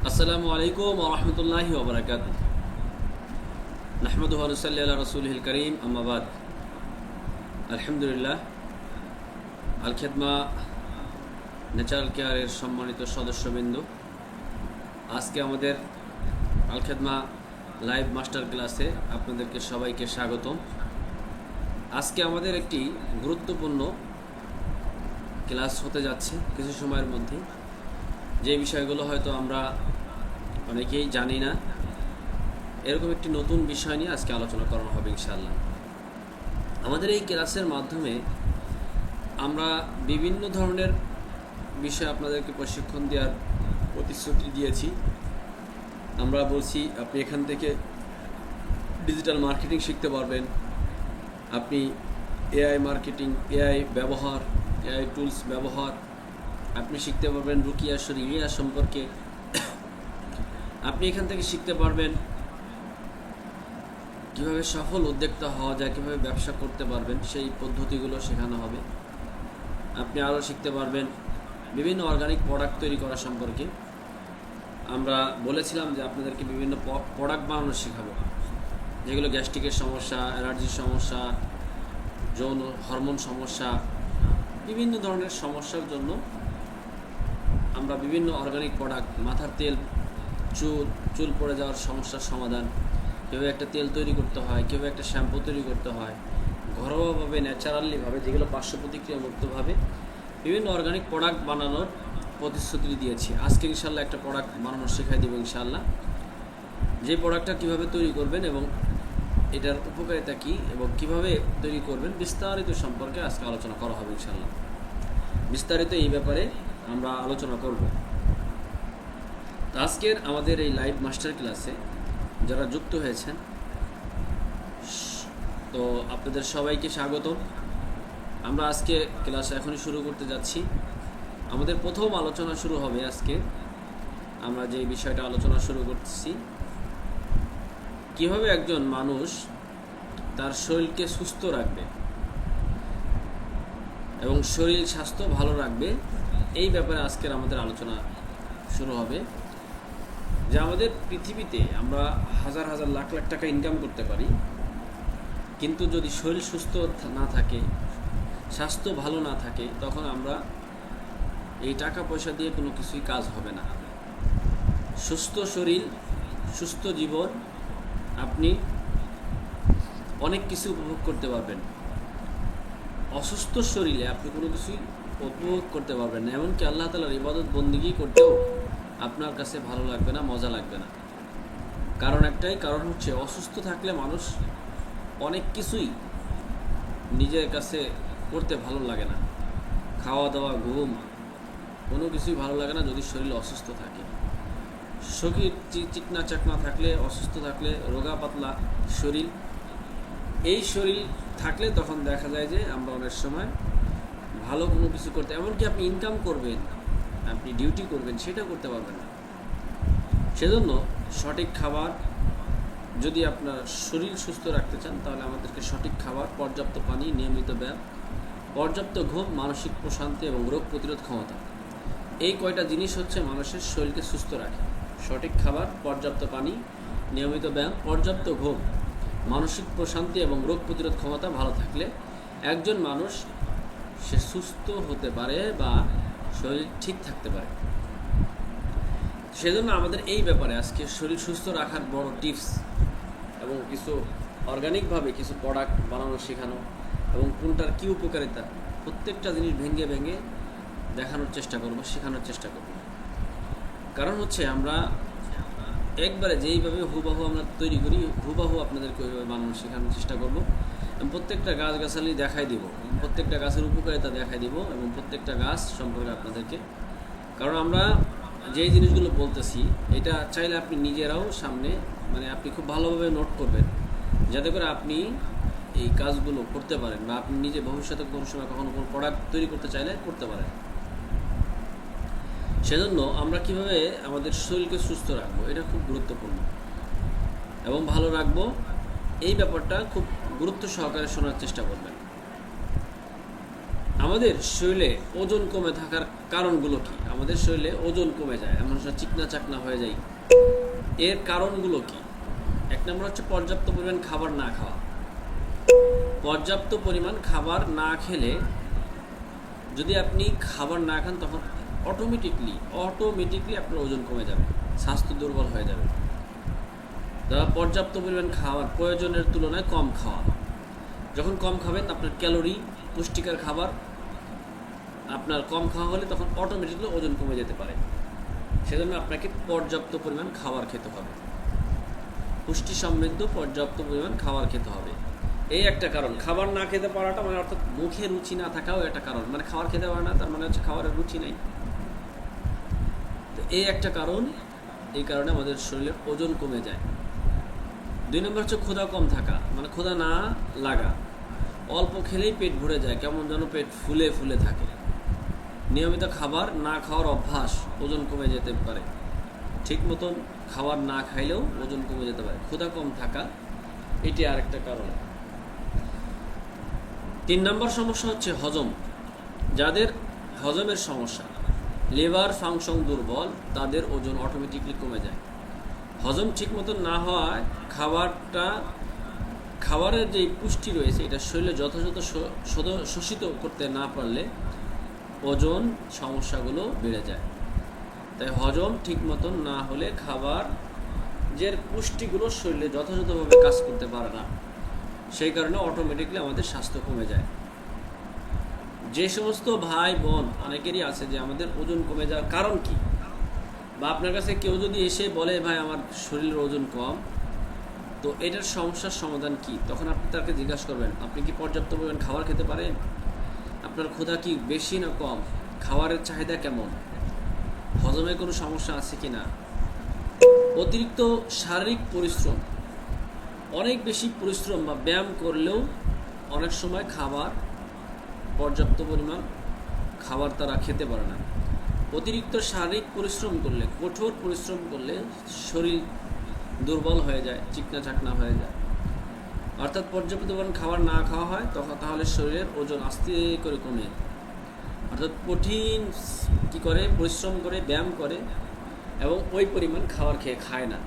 আসসালামু আলাইকুম ওয়া রাহমাতুল্লাহি ওয়া বারাকাতুহু। নাহমাদুহু ওয়া নুসাল্লি আলা রাসূলিহিল কারীম, আম্মা বাদ। আলহামদুলিল্লাহ, আল খেদমা ন্যাচারাল কেয়ারের সম্মানিত সদস্যবৃন্দ, আজকে আমাদের আল খেদমা লাইভ মাস্টার ক্লাসে আপনাদেরকে সবাইকে স্বাগতম। আজকে আমাদের একটি গুরুত্বপূর্ণ ক্লাস হতে যাচ্ছে কিছু সময়ের মধ্যে, যে বিষয়গুলো হয়তো আমরা অনেকেই জানি না। এরকম একটি নতুন বিষয় নিয়ে আজকে আলোচনা করা হবে ইনশাআল্লাহ। আমাদের এই ক্লাসের মাধ্যমে আমরা বিভিন্ন ধরনের বিষয় আপনাদেরকে প্রশিক্ষণ দেওয়ার প্রতিশ্রুতি দিয়েছি। আমরা বলছি আপনি এখান থেকে ডিজিটাল মার্কেটিং শিখতে পারবেন, আপনি এআই মার্কেটিং, এআই ব্যবহার, এআই টুলস ব্যবহার আপনি শিখতে পারবেন, রুকিয়া শরিয়া সম্পর্কে আপনি এখান থেকে শিখতে পারবেন, কীভাবে সফল উদ্যোক্তা হওয়া যায়, কীভাবে ব্যবসা করতে পারবেন সেই পদ্ধতিগুলো শেখানো হবে। আপনি আরও শিখতে পারবেন বিভিন্ন অর্গানিক প্রোডাক্ট তৈরি করা সম্পর্কে। আমরা বলেছিলাম যে আপনাদেরকে বিভিন্ন প্রোডাক্ট বানানো শেখাবো, যেগুলো গ্যাস্ট্রিকের সমস্যা, অ্যালার্জির সমস্যা, যৌন হরমোন সমস্যা, বিভিন্ন ধরনের সমস্যার জন্য আমরা বিভিন্ন অর্গানিক প্রোডাক্ট, মাথার তেল, চুল পড়ে যাওয়ার সমস্যার সমাধান, কীভাবে একটা তেল তৈরি করতে হয়, কীভাবে একটা শ্যাম্পু তৈরি করতে হয় ঘরোয়াভাবে, ন্যাচারালিভাবে, যেগুলো পার্শ্ব প্রতিক্রিয়া মুক্তভাবে বিভিন্ন অর্গানিক প্রোডাক্ট বানানোর প্রতিশ্রুতি দিয়েছি। আজকে ইনশাল্লাহ একটা প্রোডাক্ট বানানো শেখাই দেবো ইনশাল্লাহ। যে প্রোডাক্টটা কীভাবে তৈরি করবেন এবং এটার উপকারিতা কী এবং কীভাবে তৈরি করবেন বিস্তারিত সম্পর্কে আজকে আলোচনা করা হবে ইনশাল্লাহ। বিস্তারিত এই ব্যাপারে আমরা আলোচনা করব। আজকের আমাদের এই লাইভ মাস্টার ক্লাসে যারা যুক্ত হয়েছেন, তো আপনাদের সবাইকে স্বাগত। আমরা আজকে ক্লাস এখনই শুরু করতে যাচ্ছি। আমাদের প্রথম আলোচনা শুরু হবে আজকে। আমরা যে বিষয়টা আলোচনা শুরু করতেছি, কিভাবে একজন মানুষ তার শরীরকে সুস্থ রাখবে এবং শরীর স্বাস্থ্য ভালো রাখবে, এই ব্যাপারে আজকের আমাদের আলোচনা শুরু হবে। যে আমাদের পৃথিবীতে আমরা হাজার হাজার লাখ লাখ টাকা ইনকাম করতে পারি, কিন্তু যদি শরীর সুস্থ না থাকে, স্বাস্থ্য ভালো না থাকে, তখন আমরা এই টাকা পয়সা দিয়ে কোনো কিছুই কাজ হবে না। সুস্থ শরীর, সুস্থ জীবন, আপনি অনেক কিছু উপভোগ করতে পারবেন। অসুস্থ শরীরে আপনি কোনো কিছুই উপভোগ করতে পারবেন না। এমনকি আল্লাহ তাআলার ইবাদত বন্দেগী করতেও আপনার কাছে ভালো লাগবে না, মজা লাগবে না। কারণ একটাই, কারণ হচ্ছে অসুস্থ থাকলে মানুষ অনেক কিছুই নিজের কাছে করতে ভালো লাগে না। খাওয়া দাওয়া, ঘুম, কোনো কিছুই ভালো লাগে না যদি শরীর অসুস্থ থাকে। শরীর চিকনা চাকনা থাকলে, অসুস্থ থাকলে, রোগা পাতলা শরীর, এই শরীর থাকলে তখন দেখা যায় যে আমরা অনেক সময় ভালো কোনো কিছু করতে, এমনকি আপনি ইনকাম করবেন, আপনি ডিউটি করবেন, সেটা করতে পারবেন না। সেজন্য সঠিক খাবার, যদি আপনার শরীর সুস্থ রাখতে চান, তাহলে আমাদেরকে সঠিক খাবার, পর্যাপ্ত পানি, নিয়মিত ব্যায়াম, পর্যাপ্ত ঘুম, মানসিক প্রশান্তি এবং রোগ প্রতিরোধ ক্ষমতা, এই কয়টা জিনিস হচ্ছে মানুষের শরীরকে সুস্থ রাখে। সঠিক খাবার, পর্যাপ্ত পানি, নিয়মিত ব্যায়াম, পর্যাপ্ত ঘুম, মানসিক প্রশান্তি এবং রোগ প্রতিরোধ ক্ষমতা ভালো থাকলে একজন মানুষ সে সুস্থ হতে পারে বা শরীর ঠিক থাকতে পারে। সেজন্য আমাদের এই ব্যাপারে আজকে শরীর সুস্থ রাখার বড় টিপস এবং কিছু অর্গানিকভাবে কিছু প্রোডাক্ট বানানো শেখানো এবং কোনটার কী উপকারিতা, প্রত্যেকটা জিনিস ভেঙে ভেঙে দেখানোর চেষ্টা করব, শেখানোর চেষ্টা করব। কারণ হচ্ছে আমরা একবারে যেইভাবে হুবাহু আমরা তৈরি করি, হুবাহু আপনাদেরকে ওইভাবে বানানো শেখানোর চেষ্টা করব। প্রত্যেকটা গাছগাছালি দেখাই দিব, প্রত্যেকটা গাছের উপকারিতা দেখাই দিব এবং প্রত্যেকটা গাছ সম্পর্কে আপনাদেরকে, কারণ আমরা যেই জিনিসগুলো বলতেছি এটা চাইলে আপনি নিজেরাও সামনে, মানে আপনি খুব ভালোভাবে নোট করবেন, যাতে করে আপনি এই কাজগুলো করতে পারেন বা আপনি নিজে ভবিষ্যতে কোনো সময় কখনো কোনো প্রোডাক্ট তৈরি করতে চাইলে করতে পারেন। সেজন্য আমরা কিভাবে আমাদের শরীরকে সুস্থ রাখবো, এটা খুব গুরুত্বপূর্ণ এবং ভালো রাখবো, এই ব্যাপারটা খুব গুরুত্ব সহকারে শোনার চেষ্টা করবেন। আমাদের শরীরে ওজন কমে থাকার কারণগুলো কি? আমাদের শরীরে ওজন কমে যায়, এমন চিকনা চাকনা হয়ে যায়, এর কারণগুলো কি? এক নম্বর হচ্ছে পর্যাপ্ত পরিমাণ খাবার না খাওয়া। পর্যাপ্ত পরিমাণ খাবার না খেলে, যদি আপনি খাবার না খান, তখন অটোমেটিকলি আপনার ওজন কমে যাবে, স্বাস্থ্য দুর্বল হয়ে যাবে। পর্যাপ্ত পরিমাণ খাবার, প্রয়োজনের তুলনায় কম খাওয়া। যখন কম খাবেন, আপনার ক্যালোরি, পুষ্টিকর খাবার আপনার কম খাওয়া হলে তখন অটোমেটিকলি ওজন কমে যেতে পারে। সেজন্য আপনাকে পর্যাপ্ত পরিমাণ খাবার খেতে হবে, পুষ্টি সমৃদ্ধ পর্যাপ্ত পরিমাণ খাবার খেতে হবে। এই একটা কারণ। খাবার না খেতে পারাটা মানে অর্থাৎ মুখে রুচি না থাকাও একটা কারণ। মানে খাবার খেতে পারে না, তার মানে হচ্ছে খাবারের রুচি নেই। তো এই একটা কারণ, এই কারণে আমাদের শরীরের ওজন কমে যায়। 2 নম্বর হচ্ছে ক্ষুধা কম থাকা, মানে ক্ষুধা না লাগা। অল্প খেলেই পেট ভরে যায়, কেমন যেন পেট ফুলে ফুলে থাকে। নিয়মিত খাবার না খাওয়ার অভ্যাস ওজন কমে যেতে পারে। ঠিক মতন খাবার না খাইলেও ওজন কমে যেতে পারে। ক্ষুধা কম থাকা, এটি আরেকটা কারণ। 3 নম্বর সমস্যা হচ্ছে হজম। যাদের হজমের সমস্যা, লিভার ফাংশন দুর্বল, তাদের ওজন অটোমেটিকলি কমে যায়। হজম ঠিক মতন না হওয়ায় খাবারের যে পুষ্টি রয়েছে, এটা শরীরে যথাযথ শোষিত করতে না পারলে ওজন সমস্যাগুলো বেড়ে যায়। তাই হজম ঠিক মতন না হলে খাবার যে পুষ্টিগুলো শরীরে যথাযথভাবে কাজ করতে পারে না, সেই কারণে অটোমেটিকলি আমাদের স্বাস্থ্য কমে যায়। যে সমস্ত ভাই বোন অনেকেরই আছে যে আমাদের ওজন কমে যাওয়ার কারণ কি, বা আপনার কাছে কেউ যদি এসে বলে ভাই আমার শরীরের ওজন কম, তো এটার সমস্যার সমাধান কি, তখন আপনি তাকে জিজ্ঞাসা করবেন আপনি কি পর্যাপ্ত পরিমাণ খাবার খেতে পারেন, আপনার ক্ষুধা কি বেশি না কম, খাবারের চাহিদা কেমন, হজমে কোনো সমস্যা আছে কি না। অতিরিক্ত শারীরিক পরিশ্রম, অনেক বেশি পরিশ্রম বা ব্যায়াম করলেও অনেক সময় পর্যাপ্ত পরিমাণ খাবার তারা খেতে পারে না। অতিরিক্ত শারীরিক পরিশ্রম করলে, কঠোর পরিশ্রম করলে শরীর দুর্বল হয়ে যায়, চিকনা চাকনা হয়ে যায়। অর্থাৎ পর্যাপ্ত পরিমাণ খাবার না খাওয়া হয় তাহলে শরীরের ওজন আস্তে করে কমে। অর্থাৎ কঠিন পরিশ্রম করে, ব্যায়াম করে এবং ওই পরিমাণ খাবার খায় না,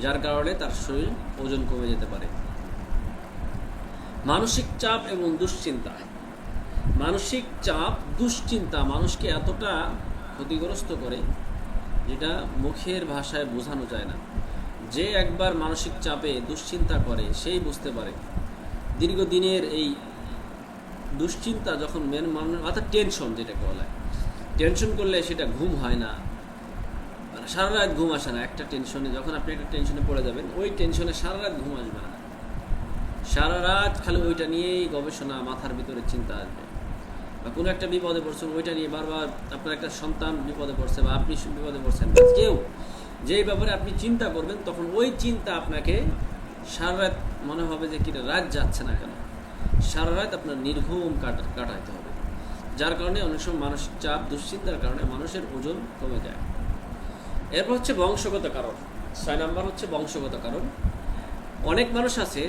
যার কারণে তার শরীর ওজন কমে যেতে পারে। মানসিক চাপ এবং দুশ্চিন্তা। মানসিক চাপ, দুশ্চিন্তা মানুষকে এতটা ক্ষতিগ্রস্ত করে যেটা মুখের ভাষায় বোঝানো যায় না। যে একবার মানসিক চাপে দুশ্চিন্তা করে সেই বুঝতে পারে। দীর্ঘদিনের এই দুশ্চিন্তা যখন অর্থাৎ টেনশন, যেটাকে বলা হয়, টেনশন করলে সেটা ঘুম হয় না, সারা রাত ঘুম আসে না। একটা টেনশনে, যখন আপনি একটা টেনশনে পড়ে যাবেন, ওই টেনশনে সারা রাত ঘুম আসবে না, সারা রাত খালি ওইটা নিয়েই গবেষণা, মাথার ভিতরে চিন্তা আসবে। বা কোনো একটা বিপদে পড়ছেন, ওইটা নিয়ে বারবার, আপনার একটা সন্তান বিপদে পড়ছে বা আপনি বিপদে পড়ছেন, কেউ যেই ব্যাপারে আপনি চিন্তা করবেন, তখন ওই চিন্তা আপনাকে সারা রাত মনে হবে যে কি রাত যাচ্ছে না কেন, সারা রাত আপনার নির্ঘুম কাটাইতে হবে। যার কারণে অনেক সময় মানসিক চাপ, দুশ্চিন্তার কারণে মানুষের ওজন কমে যায়। এরপর হচ্ছে বংশগত কারণ। 6 নম্বর হচ্ছে বংশগত কারণ। অনেক মানুষ আছে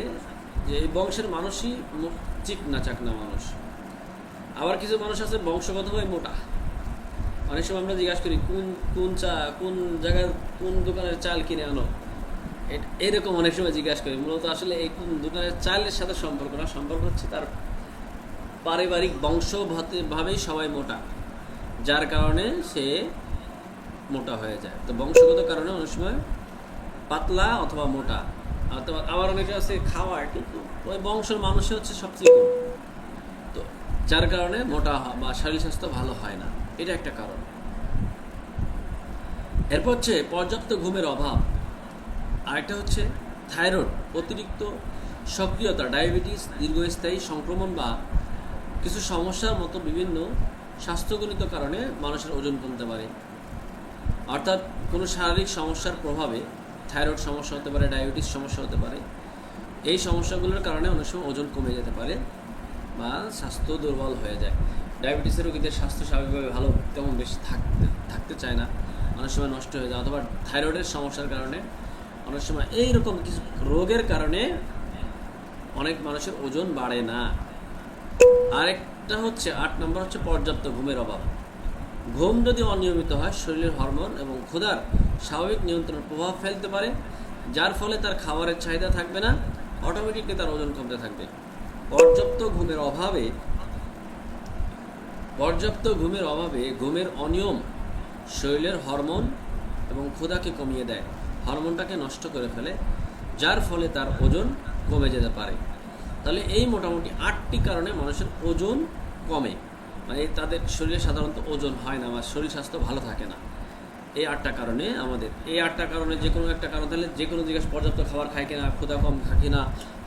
যে এই বংশের মানুষই চিকনা চাকনা মানুষ, আবার কিছু মানুষ আছে বংশগতভাবে মোটা। অনেক সময় আমরা জিজ্ঞাসা করি কোন জায়গার কোন দোকানের চাল কিনে আনো, এরকম অনেক সময় জিজ্ঞাসা করি। মূলত আসলে এই কোন দোকানের চালের সাথে সম্পর্ক না, সম্পর্ক হচ্ছে তার পারিবারিক বংশভাবেই সবাই মোটা, যার কারণে সে মোটা হয়ে যায়। তো বংশগত কারণে অনেক সময় পাতলা অথবা মোটা, আবার অনেকে আছে খাওয়ার কিন্তু ওই বংশের মানুষই হচ্ছে সবচেয়ে কম, তো যার কারণে মোটা বা শারীরিক স্বাস্থ্য ভালো হয় না, এটা একটা কারণ। এরপর হচ্ছে পর্যাপ্ত ঘুমের অভাব। আরেকটা হচ্ছে থাইরয়েড, অতিরিক্ত সক্রিয়তা, ডায়াবেটিস, দীর্ঘস্থায়ী সংক্রমণ বা কিছু সমস্যার মতো বিভিন্ন স্বাস্থ্যজনিত কারণে মানুষের ওজন কমতে পারে। অর্থাৎ কোনো শারীরিক সমস্যার প্রভাবে থাইরয়েড সমস্যা হতে পারে, ডায়াবেটিস সমস্যা হতে পারে। এই সমস্যাগুলোর কারণে অনেক সময় ওজন কমে যেতে পারে বা স্বাস্থ্য দুর্বল হয়ে যায়। ডায়াবেটিসের রোগীদের স্বাস্থ্য স্বাভাবিকভাবে ভালো তেমন বেশি থাকতে চায় না, অনেক সময় নষ্ট হয়ে যায়। অথবা থাইরয়েডের সমস্যার কারণে অনেক সময় এইরকম কিছু রোগের কারণে অনেক মানুষের ওজন বাড়ে না। আট নম্বর হচ্ছে পর্যাপ্ত ঘুমের অভাব। ঘুম যদি অনিয়মিত হয় শরীরের হরমোন এবং ক্ষুধার স্বাভাবিক নিয়ন্ত্রণে প্রভাব ফেলতে পারে, যার ফলে তার খাবারের চাহিদা থাকবে না, অটোমেটিকলি তার ওজন কমতে থাকবে। পর্যাপ্ত ঘুমের অভাবে ঘুমের অনিয়ম শরীরের হরমোন এবং ক্ষুধাকে কমিয়ে দেয়, হরমোনটাকে নষ্ট করে ফেলে, যার ফলে তার ওজন কমে যেতে পারে। তাহলে এই মোটামুটি 8টি কারণে মানুষের ওজন কমে, মানে তাদের শরীরে সাধারণত ওজন হয় না বা শরীর স্বাস্থ্য ভালো থাকে না। এই 8টা কারণে এই 8টা কারণে যে কোনো একটা কারণ তাহলে যে কোনো জিজ্ঞাসা পর্যাপ্ত খাবার খায় কিনা, ক্ষুধা কম খায় কিনা,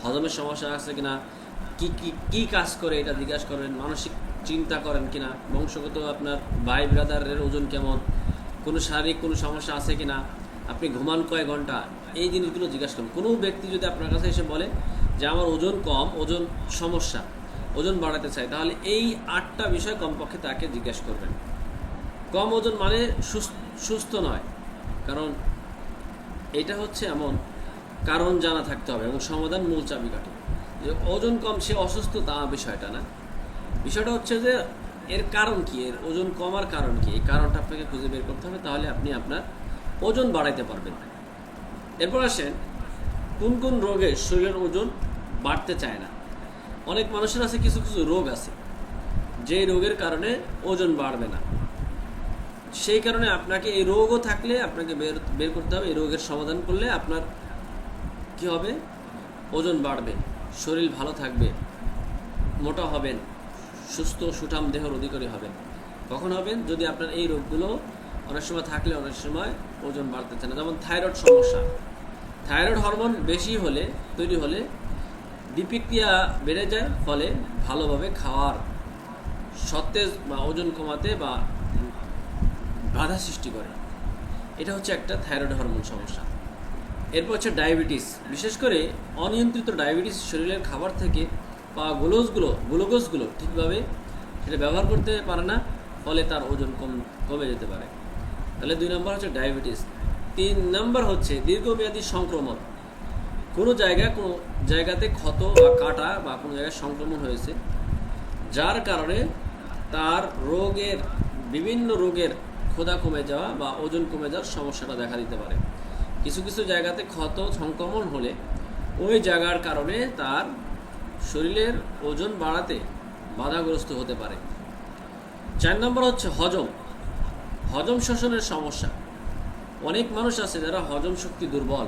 হজমের সমস্যা আছে কিনা, কি কাজ করে এটা জিজ্ঞাসা করেন, মানসিক চিন্তা করেন কিনা, বংশগত আপনার ভাই ব্রাদারের ওজন কেমন, কোনো শারীরিক কোনো সমস্যা আছে কিনা, আপনি ঘুমান কয় ঘন্টা, এই জিনিসগুলো জিজ্ঞাসা করুন। কোনো ব্যক্তি যদি আপনার কাছে এসে বলে যে আমার ওজন কম, ওজন সমস্যা, ওজন বাড়াতে চাই, তাহলে এই 8টা বিষয় কমপক্ষে তাকে জিজ্ঞেস করবেন। কম ওজন মানে সুস্থ নয়, কারণ এটা হচ্ছে এমন কারণ জানা থাকতে হবে এবং সমাধান মূল চাবিকাঠি। যে ওজন কম সে অসুস্থ তা বিষয়টা না, বিষয়টা হচ্ছে যে এর কারণ কি, এর ওজন কমার কারণ কি, এই কারণটা আপনাকে খুঁজে বের করতে হবে, তাহলে আপনি আপনার ওজন বাড়াইতে পারবেন। এরপর আসেন কোন কোন রোগে শরীরের ওজন বাড়তে চায় না। অনেক মানুষের আছে কিছু কিছু রোগ আছে যে রোগের কারণে ওজন বাড়বে না, সেই কারণে আপনাকে এই রোগও থাকলে আপনাকে বের করতে হবে। এই রোগের সমাধান করলে আপনার কি হবে, ওজন বাড়বে, শরীর ভালো থাকবে, মোটা হবেন, সুস্থ সুঠাম দেহের অধিকারী হবেন। কখন হবেন, যদি আপনার এই রোগগুলো অনেক সময় থাকলে অনেক সময় ওজন বাড়তে চায় না। যেমন থাইরয়েড সমস্যা, থাইরয়েড হরমোন বেশি তৈরি হলে বিপাকক্রিয়া বেড়ে যায়, ফলে ভালোভাবে খাওয়ার সতেজ বা ওজন কমাতে বা বাধা সৃষ্টি করে। এটা হচ্ছে একটা থাইরয়েড হরমোন সমস্যা। এরপর হচ্ছে ডায়াবেটিস, বিশেষ করে অনিয়ন্ত্রিত ডায়াবেটিস শরীরের খাবার থেকে পাওয়া গ্লুকোজগুলো ঠিকভাবে সেটা ব্যবহার করতে পারে না, ফলে তার ওজন কমে যেতে পারে। তাহলে 2 নম্বর হচ্ছে ডায়াবেটিস। 3 নম্বর হচ্ছে দীর্ঘমেয়াদী সংক্রমণ। কোনো জায়গাতে ক্ষত বা কাটা বা কোনো জায়গায় সংক্রমণ হয়েছে, যার কারণে তার বিভিন্ন রোগের ক্ষুধা কমে যাওয়া বা ওজন কমে যাওয়ার সমস্যাটা দেখা দিতে পারে। কিছু কিছু জায়গাতে ক্ষত সংক্রমণ হলে ওই জায়গার কারণে তার শরীরের ওজন বাড়াতে বাধাগ্রস্ত হতে পারে। 4 নম্বর হচ্ছে হজম শোষণের সমস্যা। অনেক মানুষ আছে যারা হজম শক্তি দুর্বল,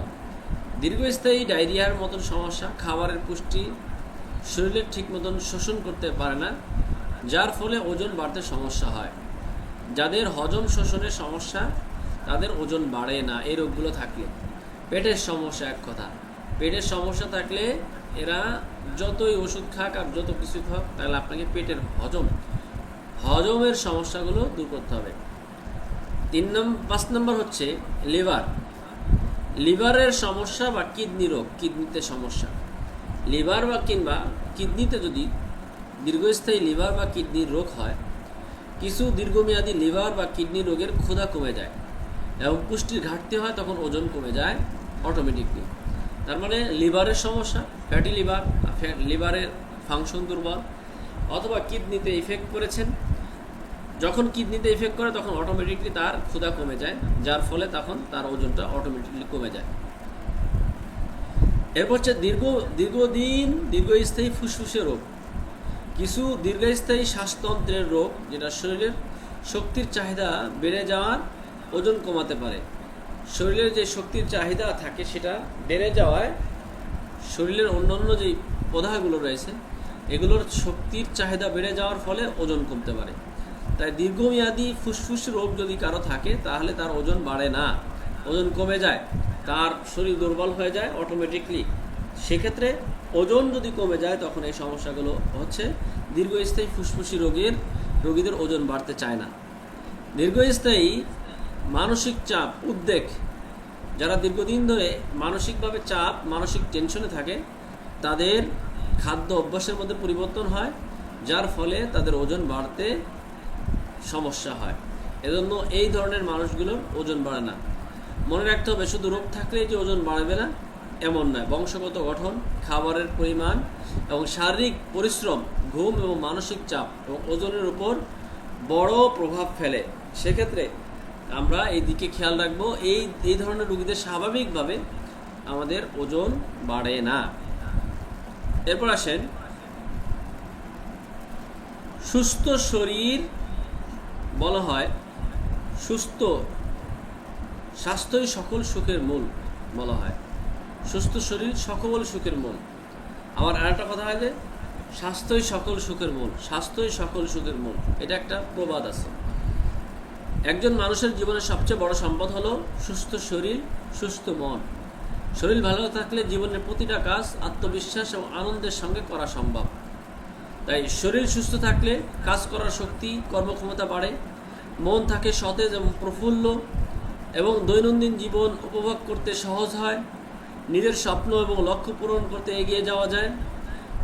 দীর্ঘস্থায়ী ডায়রিয়ার মতন সমস্যা, খাবারের পুষ্টি শরীরে ঠিক মতন শোষণ করতে পারে না, যার ফলে ওজন বাড়তে সমস্যা হয়। যাদের হজম শোষণের সমস্যা তাদের ওজন বাড়ে না এই রোগগুলো থাকলে। পেটের সমস্যা, এক কথা, পেটের সমস্যা থাকলে এরা যতই ওষুধ খাক আর যত কিছু খাক, তাহলে আপনাকে পেটের হজমের সমস্যাগুলো দূর করতে হবে। 5 নম্বর হচ্ছে লিভারের সমস্যা বা কিডনি রোগ, কিডনিতে সমস্যা। লিভার বা কিডনিতে যদি দীর্ঘস্থায়ী লিভার বা কিডনির রোগ হয়, কিছু দীর্ঘমেয়াদী লিভার বা কিডনি রোগের ক্ষুধা কমে যায় এবং পুষ্টির ঘাটতি হয়, তখন ওজন কমে যায় অটোমেটিকলি। তার মানে লিভারের সমস্যা, ফ্যাটি লিভারের ফাংশন দুর্বল, অথবা কিডনিতে ইফেক্ট করেছেন, যখন কিডনিতে ইফেক্ট করে তখন অটোমেটিকলি তার ক্ষুধা কমে যায়, যার ফলে তখন তার ওজনটা অটোমেটিকলি কমে যায়। এরপর হচ্ছে দীর্ঘস্থায়ী ফুসফুসের রোগ। কিছু দীর্ঘস্থায়ী শ্বাসতন্ত্রের রোগ, যেটা শরীরের শক্তির চাহিদা বেড়ে যাওয়ার ওজন কমাতে পারে। শরীরের যে শক্তির চাহিদা থাকে সেটা বেড়ে যাওয়ায় শরীরের অন্যান্য যে পদার্থগুলো রয়েছে এগুলোর শক্তির চাহিদা বেড়ে যাওয়ার ফলে ওজন কমতে পারে। তাই দীর্ঘমেয়াদী ফুসফুস রোগ যদি কারো থাকে তাহলে তার ওজন বাড়ে না, ওজন কমে যায়, তার শরীর দুর্বল হয়ে যায় অটোমেটিকলি। সেক্ষেত্রে ওজন যদি কমে যায় তখন এই সমস্যাগুলো হচ্ছে দীর্ঘস্থায়ী ফুসফুসি রোগীদের ওজন বাড়তে চায় না। দীর্ঘস্থায়ী মানসিক চাপ, উদ্বেগ, যারা দীর্ঘদিন ধরে মানসিকভাবে মানসিক টেনশনে থাকে, তাদের খাদ্য অভ্যাসের মধ্যে পরিবর্তন হয়, যার ফলে তাদের ওজন বাড়তে সমস্যা হয়। এজন্য এই ধরনের মানুষগুলোর ওজন বাড়ে না। মনে রাখতে হবে শুধু রোগ থাকলেই যে ওজন বাড়বে না এমন নয়। বংশগত গঠন, খাবারের পরিমাণ এবং শারীরিক পরিশ্রম, ঘুম এবং মানসিক চাপ এবং ওজনের উপর বড় প্রভাব ফেলে। সেক্ষেত্রে আমরা এই দিকে খেয়াল রাখবো। এই ধরনের রোগীদের স্বাভাবিকভাবে আমাদের ওজন বাড়ে না। এরপর আসেন, সুস্থ শরীর বলা হয় স্বাস্থ্যই সকল সুখের মূল বলা হয়। সুস্থ শরীর সকল সুখের মূল। আবার আরেকটা কথা হয় যে স্বাস্থ্যই সকল সুখের মূল, স্বাস্থ্যই সকল সুখের মূল, এটা একটা প্রবাদ আছে। একজন মানুষের জীবনের সবচেয়ে বড় সম্পদ হলো সুস্থ শরীর, সুস্থ মন। শরীর ভালো থাকলে জীবনের প্রতিটা কাজ আত্মবিশ্বাস এবং আনন্দের সঙ্গে করা সম্ভব। তাই শরীর সুস্থ থাকলে কাজ করার শক্তি, কর্মক্ষমতা বাড়ে, মন থাকে সতেজ এবং প্রফুল্ল, এবং দৈনন্দিন জীবন উপভোগ করতে সহজ হয়। নিজের স্বপ্ন এবং লক্ষ্য পূরণ করতে এগিয়ে যাওয়া যায়।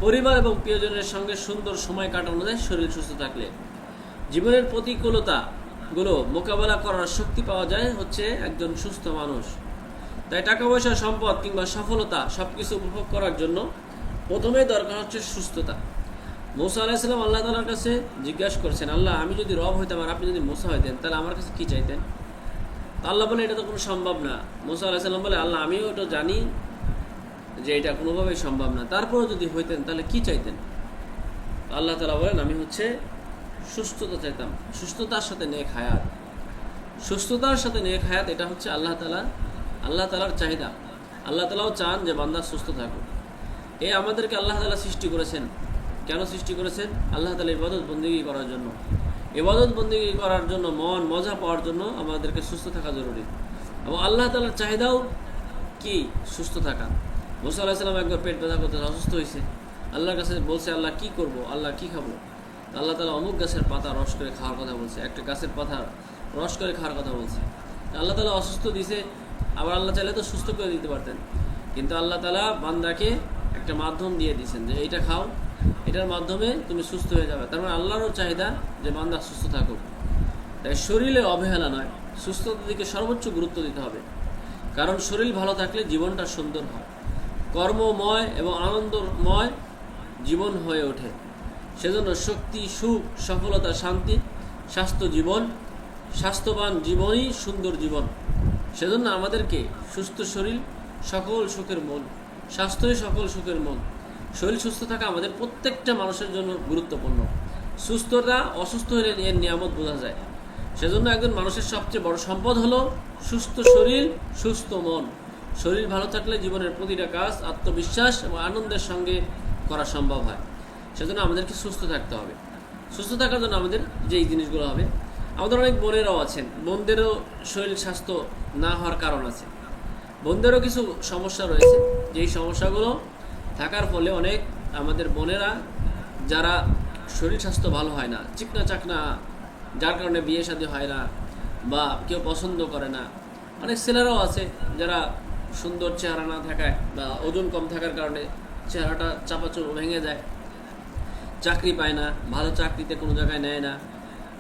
পরিবার এবং প্রিয়জনের সঙ্গে সুন্দর সময় কাটানো যায় শরীর সুস্থ থাকলে। জীবনের প্রতিকূলতাগুলো মোকাবেলা করার শক্তি পাওয়া যায় হচ্ছে একজন সুস্থ মানুষ। তাই টাকা পয়সা, সম্পদ কিংবা সফলতা সবকিছু উপভোগ করার জন্য প্রথমেই দরকার হচ্ছে সুস্থতা। মুসা আলাইহিস সালাম আল্লাহ তাআলার কাছে জিজ্ঞাসা করেছেন, আল্লাহ, আমি যদি রব হইতাম আর আপনি যদি মুসা হইতেন, তাহলে আমার কাছে কি চাইতেন? আল্লাহ বলে, এটা তো কোনো সম্ভব না। মুসা আলাইহিস সালাম বলে, আল্লাহ, আমিও এটা জানি যে এটা কোনোভাবেই সম্ভব না, তারপরেও যদি হইতেন তাহলে কি চাইতেন? আল্লাহ তাআলা বলেন, আমি হচ্ছে সুস্থতা চাইতাম, সুস্থতার সাথে নেক হায়াত। সুস্থতার সাথে নেক হায়াত, এটা হচ্ছে আল্লাহ তাআলার চাহিদা। আল্লাহ তাআলাও চান যে বান্দা সুস্থ থাকুক। আমাদেরকে আল্লাহ তাআলা সৃষ্টি করেছেন। কেন সৃষ্টি করেছেন? আল্লাহ তাআলা ইবাদত বন্দেগী করার জন্য। ইবাদত বন্দেগী করার জন্য, মন মজা পাওয়ার জন্য আমাদেরকে সুস্থ থাকা জরুরি। এবং আল্লাহ তাআলার চাহিদাও কি? সুস্থ থাকা। মুসা আলাইহিস সালাম একবার পেট ব্যথা করতে অসুস্থ হয়েছে, আল্লাহর কাছে বলছে, আল্লাহ কি করব, আল্লাহ কি খাবো? আল্লাহ তাআলা অমুক গাছের পাতা রস করে খাওয়ার কথা বলছে, একটা গাছের পাতা রস করে খাওয়ার কথা বলছে। আল্লাহ তাআলা অসুস্থ দিছে, আবার আল্লাহ চাইলে তো সুস্থ করে দিতে পারতেন, কিন্তু আল্লাহ তাআলা বান্দাকে একটা মাধ্যম দিয়ে দিয়েছেন যে এইটা খাও, এটার মাধ্যমে তুমি সুস্থ হয়ে যাবে। তার মানে আল্লাহরও চাহিদা যে বান্দা সুস্থ থাকুক। তাই শরীরে অবহেলা নয়, সুস্থতার দিকে সর্বোচ্চ গুরুত্ব দিতে হবে। কারণ শরীর ভালো থাকলে জীবনটা সুন্দর হয়, কর্মময় এবং আনন্দময় জীবন হয়ে ওঠে। সেজন্য শক্তি, সুখ, সফলতা, শান্তি, স্বাস্থ্যবান জীবনই সুন্দর জীবন। সেজন্য আমাদেরকে সুস্থ শরীর সকল সুখের মূল, স্বাস্থ্যই সকল সুখের মূল। শরীর সুস্থ থাকা আমাদের প্রত্যেকটা মানুষের জন্য গুরুত্বপূর্ণ। সুস্থতা, অসুস্থ হলে এর নিয়ামত বোঝা যায়। সেজন্য একজন মানুষের সবচেয়ে বড় সম্পদ হলো সুস্থ শরীর, সুস্থ মন। শরীর ভালো থাকলে জীবনের প্রতিটা কাজ আত্মবিশ্বাস এবং আনন্দের সঙ্গে করা সম্ভব হয়। সেজন্য আমাদেরকে সুস্থ থাকতে হবে। সুস্থ থাকার জন্য আমাদের যেই জিনিসগুলো হবে, আমাদের অনেক বোনেরাও আছেন, বোনদেরও শরীর স্বাস্থ্য না হওয়ার কারণ আছে। বোনদেরও কিছু সমস্যা রয়েছে, যেই সমস্যাগুলো থাকার ফলে অনেক আমাদের বোনেরা যারা শরীর স্বাস্থ্য ভালো হয় না, চিকনা চাকনা, যার কারণে বিয়ে শাদী হয় না বা কেউ পছন্দ করে না। অনেক ছেলেরাও আছে যারা সুন্দর চেহারা না থাকায় বা ওজন কম থাকার কারণে চেহারাটা চাপাচুপ ভেঙে যায়, চাকরি পায় না, ভালো চাকরিতে কোনো জায়গায় নেয় না,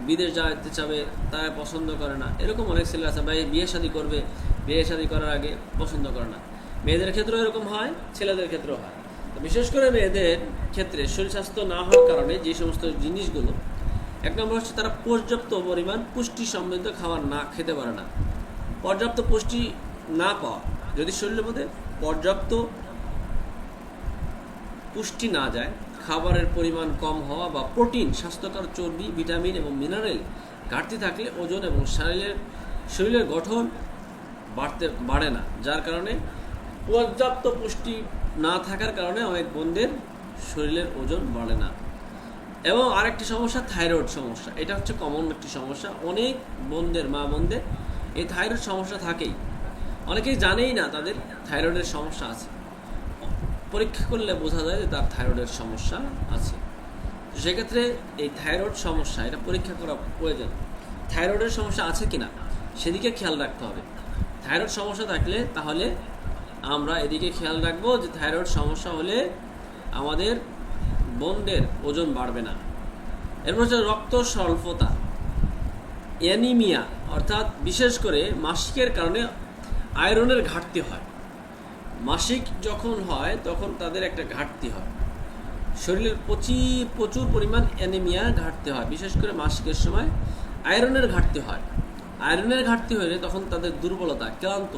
বিদেশ যাইতে চাবে তারা পছন্দ করে না। এরকম অনেক ছেলে আছে, ভাই বিয়ে শাদী করবে, বিয়ে শাদী করার আগে পছন্দ করে না। মেয়েদের ক্ষেত্রেও এরকম হয়, ছেলেদের ক্ষেত্রেও হয়। তো বিশেষ করে মেয়েদের ক্ষেত্রে শরীর স্বাস্থ্য না হওয়ার কারণে যে সমস্ত জিনিসগুলো, এক নম্বর হচ্ছে তারা পর্যাপ্ত পরিমাণ পুষ্টি সমৃদ্ধ খাবার না খেতে পারে না। পর্যাপ্ত পুষ্টি না পাওয়া, যদি শরীরের মধ্যে পর্যাপ্ত পুষ্টি না যায়, খাবারের পরিমাণ কম হওয়া বা প্রোটিন, স্বাস্থ্যকর চর্বি, ভিটামিন এবং মিনারেল ঘাটতি থাকলে ওজন এবং শরীরের গঠন বাড়ে না। যার কারণে পর্যাপ্ত পুষ্টি না থাকার কারণে অনেক বোনদের শরীরের ওজন বাড়ে না। এবং আরেকটি সমস্যা থাইরয়েড সমস্যা। এটা হচ্ছে কমন একটি সমস্যা, অনেক বোনদের, মা বোনদের এই থাইরয়েড সমস্যা থাকেই। অনেকেই জানেই না তাদের থাইরয়েডের সমস্যা আছে। পরীক্ষা করলে বোঝা যায় যে তার থাইরয়েডের সমস্যা আছে। সেক্ষেত্রে এই থাইরয়েড সমস্যা, এটা পরীক্ষা করা প্রয়োজন। থাইরয়েডের সমস্যা আছে কিনা সেদিকে খেয়াল রাখতে হবে। থাইরয়েড সমস্যা থাকলে তাহলে আমরা এদিকে খেয়াল রাখবো যে থাইরয়েড সমস্যা হলে আমাদের বোনদের ওজন বাড়বে না। এরপর হচ্ছে রক্ত স্বল্পতা, অ্যানিমিয়া, অর্থাৎ বিশেষ করে মাসিকের কারণে আয়রনের ঘাটতি হয়। মাসিক যখন হয় তখন তাদের একটা ঘাটতি হয়, শরীরের প্রচুর পরিমাণ অ্যানিমিয়া ঘাটতি হয়, বিশেষ করে মাসিকের সময় আয়রনের ঘাটতি হয়। আয়রনের ঘাটতি হলে তখন তাদের দুর্বলতা, ক্লান্ত,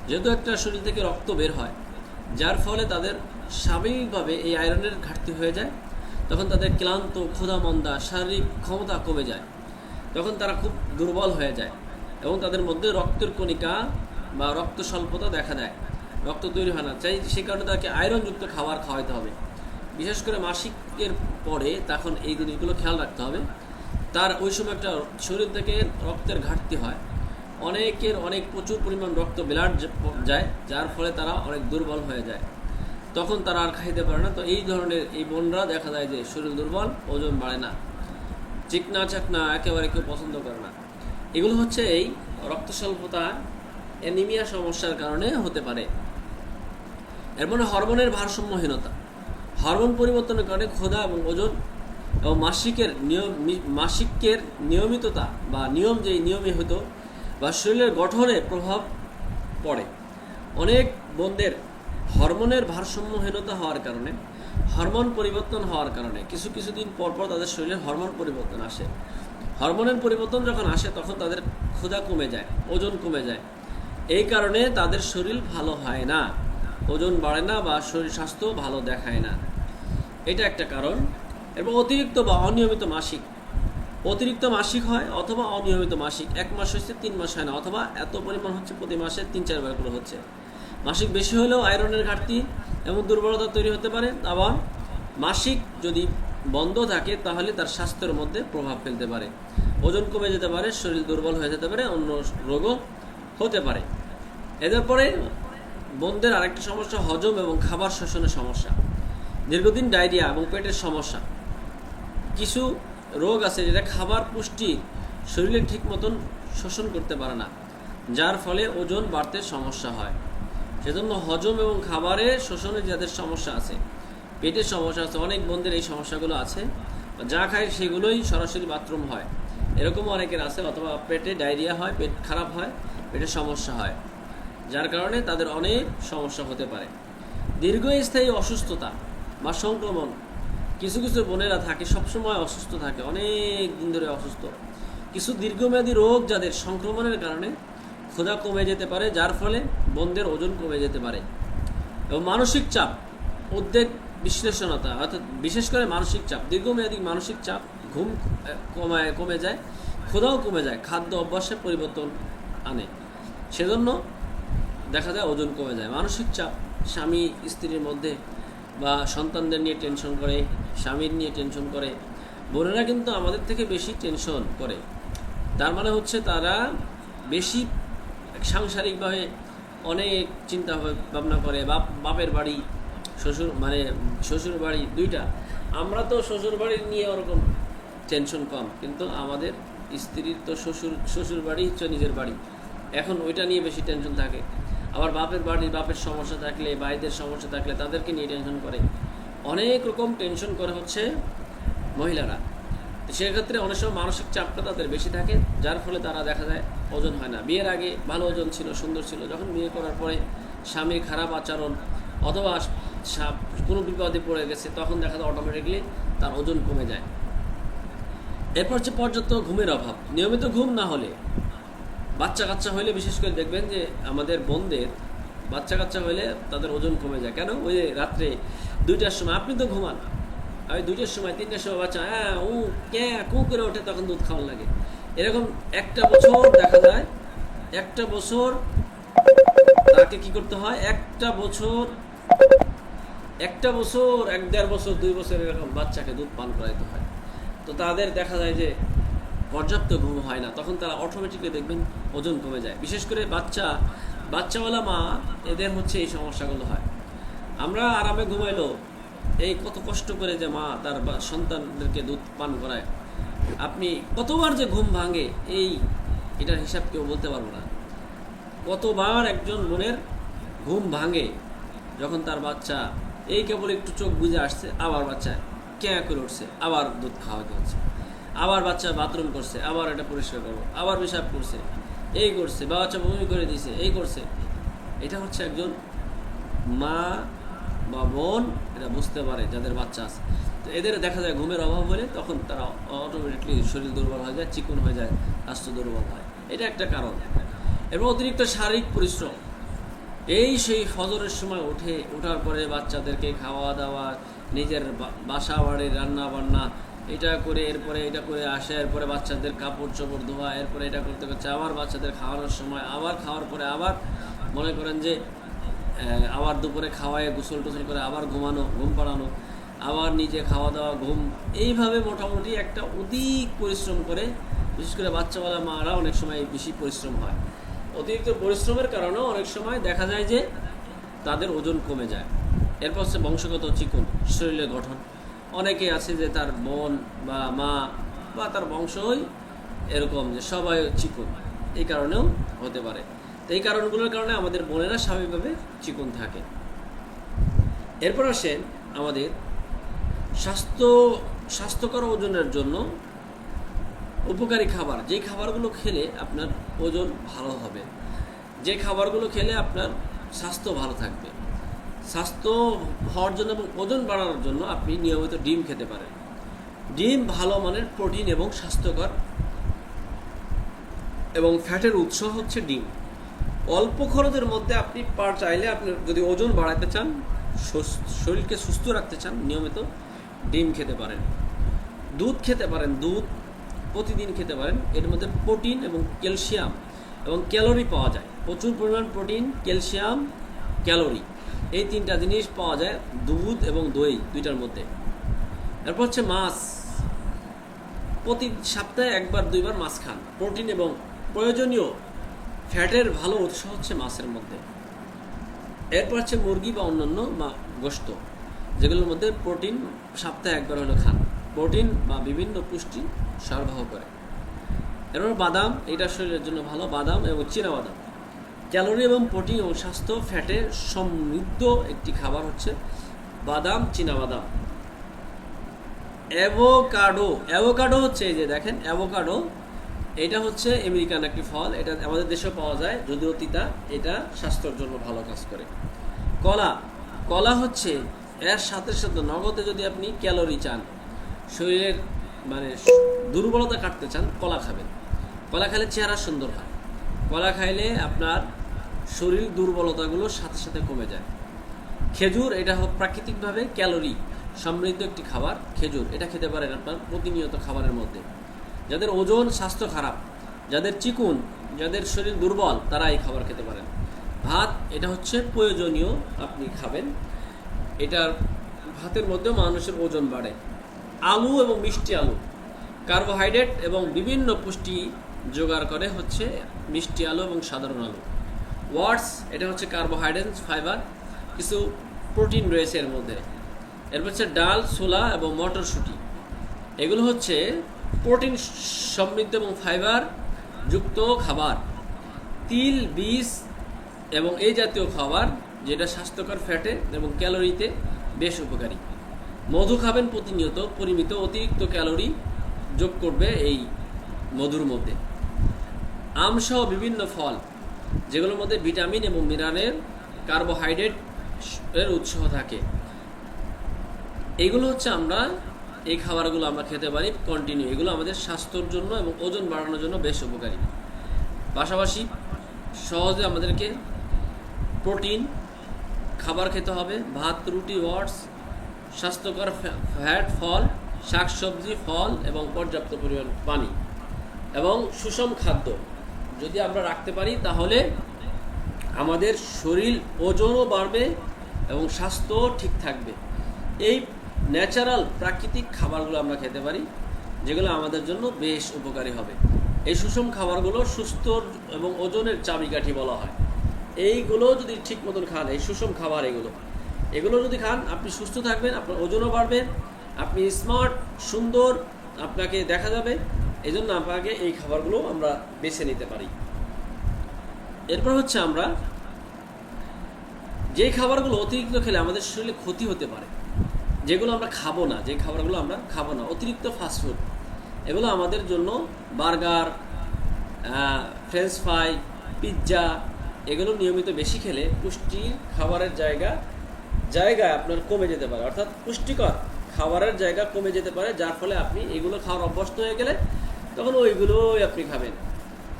যেহেতু একটা শরীর থেকে রক্ত বের হয়, যার ফলে তাদের স্বাভাবিকভাবে এই আয়রনের ঘাটতি হয়ে যায়, তখন তাদের ক্লান্ত, ক্ষুধামন্দা, শারীরিক ক্ষমতা কমে যায়, তখন তারা খুব দুর্বল হয়ে যায় এবং তাদের মধ্যে রক্তের কণিকা বা রক্ত স্বল্পতা দেখা দেয়, রক্ত তৈরি হয় না। চাই সেই কারণে তাকে আয়রনযুক্ত খাবার খাওয়াতে হবে। বিশেষ করে মাসিকের পরে তখন এই জিনিসগুলো খেয়াল রাখতে হবে। তার ওই সময় একটা শরীর থেকে রক্তের ঘাটতি হয়, অনেকের প্রচুর পরিমাণ রক্ত ব্লাড যায়, যার ফলে তারা অনেক দুর্বল হয়ে যায়, তখন তারা আর খাইতে পারে না। তো এই ধরনের এই বোনরা দেখা যায় যে শরীর দুর্বল, ওজন বাড়ে না, চিকনা চাকনা একেবারে কেউ পছন্দ করে না। এগুলো হচ্ছে এই রক্ত স্বল্পতা, অ্যানিমিয়া সমস্যার কারণে হতে পারে। এর মানে হরমোনের ভারসাম্যহীনতা, হরমোন পরিবর্তনের কারণে ক্ষুধা এবং ওজন এবং মাসিকের নিয়মিততা বা নিয়ম, যেই নিয়মে হতো বা শরীরের গঠনে প্রভাব পড়ে। অনেক বোনদের হরমোনের ভারসাম্যহীনতা হওয়ার কারণে, হরমোন পরিবর্তন হওয়ার কারণে কিছু দিন পর তাদের শরীরে হরমোন পরিবর্তন আসে। হরমোনের পরিবর্তন যখন আসে তখন তাদের ক্ষুধা কমে যায়, ওজন কমে যায়। এই কারণে তাদের শরীর ভালো হয় না, ওজন বাড়ে না বা শরীর স্বাস্থ্য ভালো দেখায় না। এটা একটা কারণ। এবং অতিরিক্ত বা অনিয়মিত মাসিক হয় অথবা অনিয়মিত মাসিক, 1 মাস হচ্ছে 3 মাস হয় না, অথবা এত পরিমাণ হচ্ছে প্রতি মাসে 3-4 বার করে হচ্ছে। মাসিক বেশি হলেও আয়রনের ঘাটতি এবং দুর্বলতা তৈরি হতে পারে। আবার মাসিক যদি বন্ধ থাকে তাহলে তার স্বাস্থ্যের মধ্যে প্রভাব ফেলতে পারে, ওজন কমে যেতে পারে, শরীর দুর্বল হয়ে যেতে পারে, অন্য রোগও হতে পারে। এদের পরে বোনদের আরেকটা সমস্যা হজম এবং খাবার শোষণের সমস্যা, দীর্ঘদিন ডায়রিয়া এবং পেটের সমস্যা। কিছু রোগ আছে যেটা খাবার পুষ্টি শরীরে ঠিক মতন শোষণ করতে পারে না, যার ফলে ওজন বাড়তে সমস্যা হয়। সেজন্য হজম এবং খাবারের শোষণে যাদের সমস্যা আছে, পেটের সমস্যা আছে, অনেক বোনদের এই সমস্যাগুলো আছে, যা খায় সেগুলোই সরাসরি বাথরুম হয়, এরকম অনেকের আছে, অথবা পেটে ডায়রিয়া হয়, পেট খারাপ হয়, পেটের সমস্যা হয়, যার কারণে তাদের অনেক সমস্যা হতে পারে। দীর্ঘস্থায়ী অসুস্থতা বা সংক্রমণ, কিছু বোনেরা থাকে সবসময় অসুস্থ থাকে, অনেক দিন ধরে অসুস্থ। কিছু দীর্ঘমেয়াদী রোগ যাদের সংক্রমণের কারণে ক্ষুধা কমে যেতে পারে, যার ফলে বোনদের ওজন কমে যেতে পারে। এবং মানসিক চাপ, উদ্বেগ, বিশ্লেষণতা, অর্থাৎ বিশেষ করে মানসিক চাপ, দীর্ঘমেয়াদী মানসিক চাপ, ঘুম কমে যায়, ক্ষুধাও কমে যায়, খাদ্য অভ্যাসে পরিবর্তন আনে, সেজন্য দেখা যায় ওজন কমে যায়। মানসিক চাপ, স্বামী স্ত্রীর মধ্যে বা সন্তানদের নিয়ে টেনশন করে, স্বামীর নিয়ে টেনশন করে। বোনেরা কিন্তু আমাদের থেকে বেশি টেনশন করে, তার মানে হচ্ছে তারা বেশি সাংসারিকভাবে অনেক চিন্তা ভাবনা করে। বাপের বাড়ি, শ্বশুর বাড়ি দুইটা। আমরা তো শ্বশুর বাড়ি নিয়ে ওরকম টেনশন কম, কিন্তু আমাদের স্ত্রীর তো শ্বশুর বাড়ি হচ্ছে নিজের বাড়ি, এখন ওইটা নিয়ে বেশি টেনশন থাকে। আবার বাপের সমস্যা থাকলে, ভাইদের সমস্যা থাকলে তাদেরকে নিয়ে টেনশন করে, অনেক রকম টেনশন করে হচ্ছে মহিলারা। সেক্ষেত্রে অনেক সময় মানসিক চাপটা তাদের বেশি থাকে, যার ফলে তারা দেখা যায় ওজন হয় না। বিয়ের আগে ভালো ওজন ছিল, সুন্দর ছিল, যখন বিয়ে করার পরে স্বামীর খারাপ আচরণ অথবা কোনো বিপদে পড়ে গেছে, তখন দেখা যায় অটোমেটিকলি তার ওজন কমে যায়। এরপর হচ্ছে পর্যাপ্ত ঘুমের অভাব। নিয়মিত ঘুম না হলে, বাচ্চা কাচ্চা হইলে বিশেষ করে দেখবেন যে আমাদের বোনদের বাচ্চা কাচ্চা হইলে তাদের ওজন কমে যায়। কেন? ওই যে রাত্রে 2টার সময়, আপনি তো ঘুমান, ওই 2টার সময় 3টার সময় বাচ্চা কু করে ওঠে, তখন দুধ খাওয়ার লাগে। এরকম একটা বছর দেখা যায়, একটা বছর তাকে কি করতে হয়, একটা বছর 1.5 বছর 2 বছর এরকম বাচ্চাকে দুধ পান করাইতে হয়। তো তাদের দেখা যায় যে পর্যাপ্ত ঘুম হয় না, তখন তারা অটোমেটিকলি দেখবেন ওজন কমে যায়। বিশেষ করে বাচ্চাওয়ালা মা, এদের হচ্ছে এই সমস্যাগুলো হয়। আমরা আরামে ঘুমাইলো, এই কত কষ্ট করে যে মা তার সন্তানদেরকে দুধ পান করায়, আপনি কতবার যে ঘুম ভাঙে এটার হিসাব কেউ বলতে পারবো না। কতবার একজন বোনের ঘুম ভাঙে যখন তার বাচ্চা কেবল একটু চোখ বুজে আসছে, আবার বাচ্চা ক্যাঁ করে উঠছে, আবার দুধ খাওয়াতে হচ্ছে, আবার বাচ্চা বাথরুম করছে, আবার এটা পরিষ্কার করবো, আবার পেশাব করছে, করছে, বা বাচ্চা বমি করে দিছে, করছে। এটা হচ্ছে একজন মা বা বোন এটা বুঝতে পারে যাদের বাচ্চা আছে, তো এদের দেখা যায় ঘুমের অভাব হলে তখন তারা অটোমেটিকলি শরীর দুর্বল হয়ে যায়, চিকন হয়ে যায়, স্বাস্থ্য দুর্বল হয়। এটা একটা কারণ। এবং অতিরিক্ত শারীরিক পরিশ্রম, সেই ফজরের সময় ওঠার পরে বাচ্চাদেরকে খাওয়া দাওয়া, নিজের বাসা বাড়ির রান্না বান্না এটা করে, এরপরে এটা করে আসে, এরপরে বাচ্চাদের কাপড় চোপড় ধোয়া, এরপরে এটা করতে করতে আবার বাচ্চাদের খাওয়ানোর সময়, আবার খাওয়ার পরে আবার মনে করেন যে আবার দুপুরে খাওয়ায় গোসল টোসল করে আবার ঘুম পাড়ানো, আবার নিজে খাওয়া দাওয়া, ঘুম, এইভাবে মোটামুটি একটা অধিক পরিশ্রম করে। বিশেষ করে বাচ্চাওয়ালা মারা অনেক সময় বেশি পরিশ্রম হয়। অতিরিক্ত পরিশ্রমের কারণেও অনেক সময় দেখা যায় যে তাদের ওজন কমে যায়। এরপর হচ্ছে বংশগত চিকন শরীরের গঠন। অনেকে আছে যে তার বোন বা মা বা তার বংশই এরকম যে সবাই চিকন, এই কারণেও হতে পারে। তো এই কারণগুলোর কারণে আমাদের বোনেরা স্বাভাবিকভাবে চিকন থাকে। এরপর আসেন আমাদের স্বাস্থ্যকর ওজনের জন্য উপকারী খাবার, যে খাবারগুলো খেলে আপনার ওজন ভালো হবে, যে খাবারগুলো খেলে আপনার স্বাস্থ্য ভালো থাকবে। স্বাস্থ্য হওয়ার জন্য এবং ওজন বাড়ানোর জন্য আপনি নিয়মিত ডিম খেতে পারেন। ডিম ভালো মানের প্রোটিন এবং স্বাস্থ্যকর এবং ফ্যাটের উৎস হচ্ছে ডিম। অল্প খরচের মধ্যে আপনি চাইলে আপনি যদি ওজন বাড়াতে চান, শরীরকে সুস্থ রাখতে চান, নিয়মিত ডিম খেতে পারেন। দুধ খেতে পারেন, দুধ প্রতিদিন খেতে পারেন। এর মধ্যে প্রোটিন এবং ক্যালসিয়াম এবং ক্যালোরি পাওয়া যায়, প্রচুর পরিমাণ প্রোটিন, ক্যালসিয়াম, ক্যালোরি, এই তিনটা জিনিস পাওয়া যায় দুধ এবং দই দুইটার মধ্যে। এরপর হচ্ছে মাছ, প্রতি সপ্তাহে 1-2বার মাছ খান। প্রোটিন এবং প্রয়োজনীয় ফ্যাটের ভালো উৎস হচ্ছে মাছের মধ্যে। এরপর হচ্ছে মুরগি বা অন্যান্য গোশত, যেগুলোর মধ্যে প্রোটিন সপ্তাহে 1বার হলে খান, প্রোটিন বা বিভিন্ন পুষ্টি সরবরাহ করে। এরপর বাদাম, এটা শরীরের জন্য ভালো, বাদাম এবং চীনাবাদাম। ক্যালোরি এবং প্রোটিন এবং স্বাস্থ্য ফ্যাটে সমৃদ্ধ একটি খাবার হচ্ছে বাদাম, চীনাবাদাম। অ্যাভোকাডো হচ্ছে, এই যে দেখেন অ্যাভোকাডো, এটা হচ্ছে আমেরিকান একটি ফল, এটা আমাদের দেশেও পাওয়া যায়, যদিও তিতা, এটা স্বাস্থ্যের জন্য ভালো কাজ করে। কলা হচ্ছে, এর সাথে সাথে নগদে যদি আপনি ক্যালোরি চান, শরীরের দুর্বলতা কাটতে চান, কলা খাবেন। কলা খেলে চেহারা সুন্দর হয়। কলা খাইলে আপনার শরীর দুর্বলতাগুলো সাথে সাথে কমে যায়। খেজুর, এটা প্রাকৃতিকভাবে ক্যালোরি সমৃদ্ধ একটি খাবার। খেজুর এটা খেতে পারেন আপনার প্রতিনিয়ত খাবারের মধ্যে। যাদের ওজন, স্বাস্থ্য খারাপ, যাদের চিকুন, যাদের শরীর দুর্বল, তারা এই খাবার খেতে পারেন। ভাত, এটা হচ্ছে প্রয়োজনীয়, আপনি খাবেন। এটার ভাতের মধ্যেও মানুষের ওজন বাড়ে। আলু এবং মিষ্টি আলু, কার্বোহাইড্রেট এবং বিভিন্ন পুষ্টি জোগাড় করে হচ্ছে মিষ্টি আলু এবং সাধারণ আলু। ওটস, এটা হচ্ছে কার্বোহাইড্রেট, ফাইবার, কিছু প্রোটিন রয়েছে এর মধ্যে। এরপর হচ্ছে ডাল, ছোলা এবং মটরশুঁটি, এগুলো হচ্ছে প্রোটিন সমৃদ্ধ এবং ফাইবার যুক্ত খাবার। তিল, বীজ এবং এই জাতীয় খাবার, যেটা স্বাস্থ্যকর ফ্যাটে এবং ক্যালোরিতে বেশ উপকারী। মধু খাবেন প্রতিনিয়ত, পরিমিত, অতিরিক্ত ক্যালোরি যোগ করবে এই মধুর মধ্যে। আমসহ বিভিন্ন ফল, যেগুলোর মধ্যে ভিটামিন এবং মিনারেল, কার্বোহাইড্রেট এর উৎস থাকে, এগুলো হচ্ছে আমরা এই খাবারগুলো আমরা খেতে পারি কন্টিনিউ। এগুলো আমাদের স্বাস্থ্যের জন্য এবং ওজন বাড়ানোর জন্য বেশ উপকারী। পাশাপাশি সহজে আমাদেরকে প্রোটিন খাবার খেতে হবে, ভাত, রুটি, ওটস, স্বাস্থ্যকর ফ্যাট, ফল, শাকসবজি, ফল এবং পর্যাপ্ত পরিমাণ পানি এবং সুষম খাদ্য যদি আমরা রাখতে পারি, তাহলে আমাদের শরীর ওজনও বাড়বে এবং স্বাস্থ্য ঠিক থাকবে। এই ন্যাচারাল প্রাকৃতিক খাবারগুলো আমরা খেতে পারি, যেগুলো আমাদের জন্য বেশ উপকারী হবে। এই সুষম খাবারগুলো সুস্থ এবং ওজনের চাবিকাঠি বলা হয়। এইগুলো যদি ঠিক মতন খান, এই সুষম খাবার এগুলো যদি খান, আপনি সুস্থ থাকবেন, আপনার ওজনও বাড়বে, আপনি স্মার্ট, সুন্দর আপনাকে দেখা যাবে। এই জন্য আপনাকে এই খাবারগুলো আমরা বেছে নিতে পারি। এরপর হচ্ছে আমরা যে খাবারগুলো অতিরিক্ত খেলে আমাদের শরীরে ক্ষতি হতে পারে, যেগুলো আমরা খাবো না, যে খাবারগুলো আমরা খাবো না, অতিরিক্ত ফাস্টফুড, এগুলো আমাদের জন্য বার্গার, ফ্রেঞ্চ ফ্রাই, পিৎজা, এগুলো নিয়মিত বেশি খেলে পুষ্টির খাবারের জায়গায় আপনার কমে যেতে পারে, অর্থাৎ পুষ্টিকর খাবারের জায়গা কমে যেতে পারে, যার ফলে আপনি এগুলো খাওয়ার অভ্যস্ত হয়ে গেলে তখন ওইগুলোই আপনি খাবেন।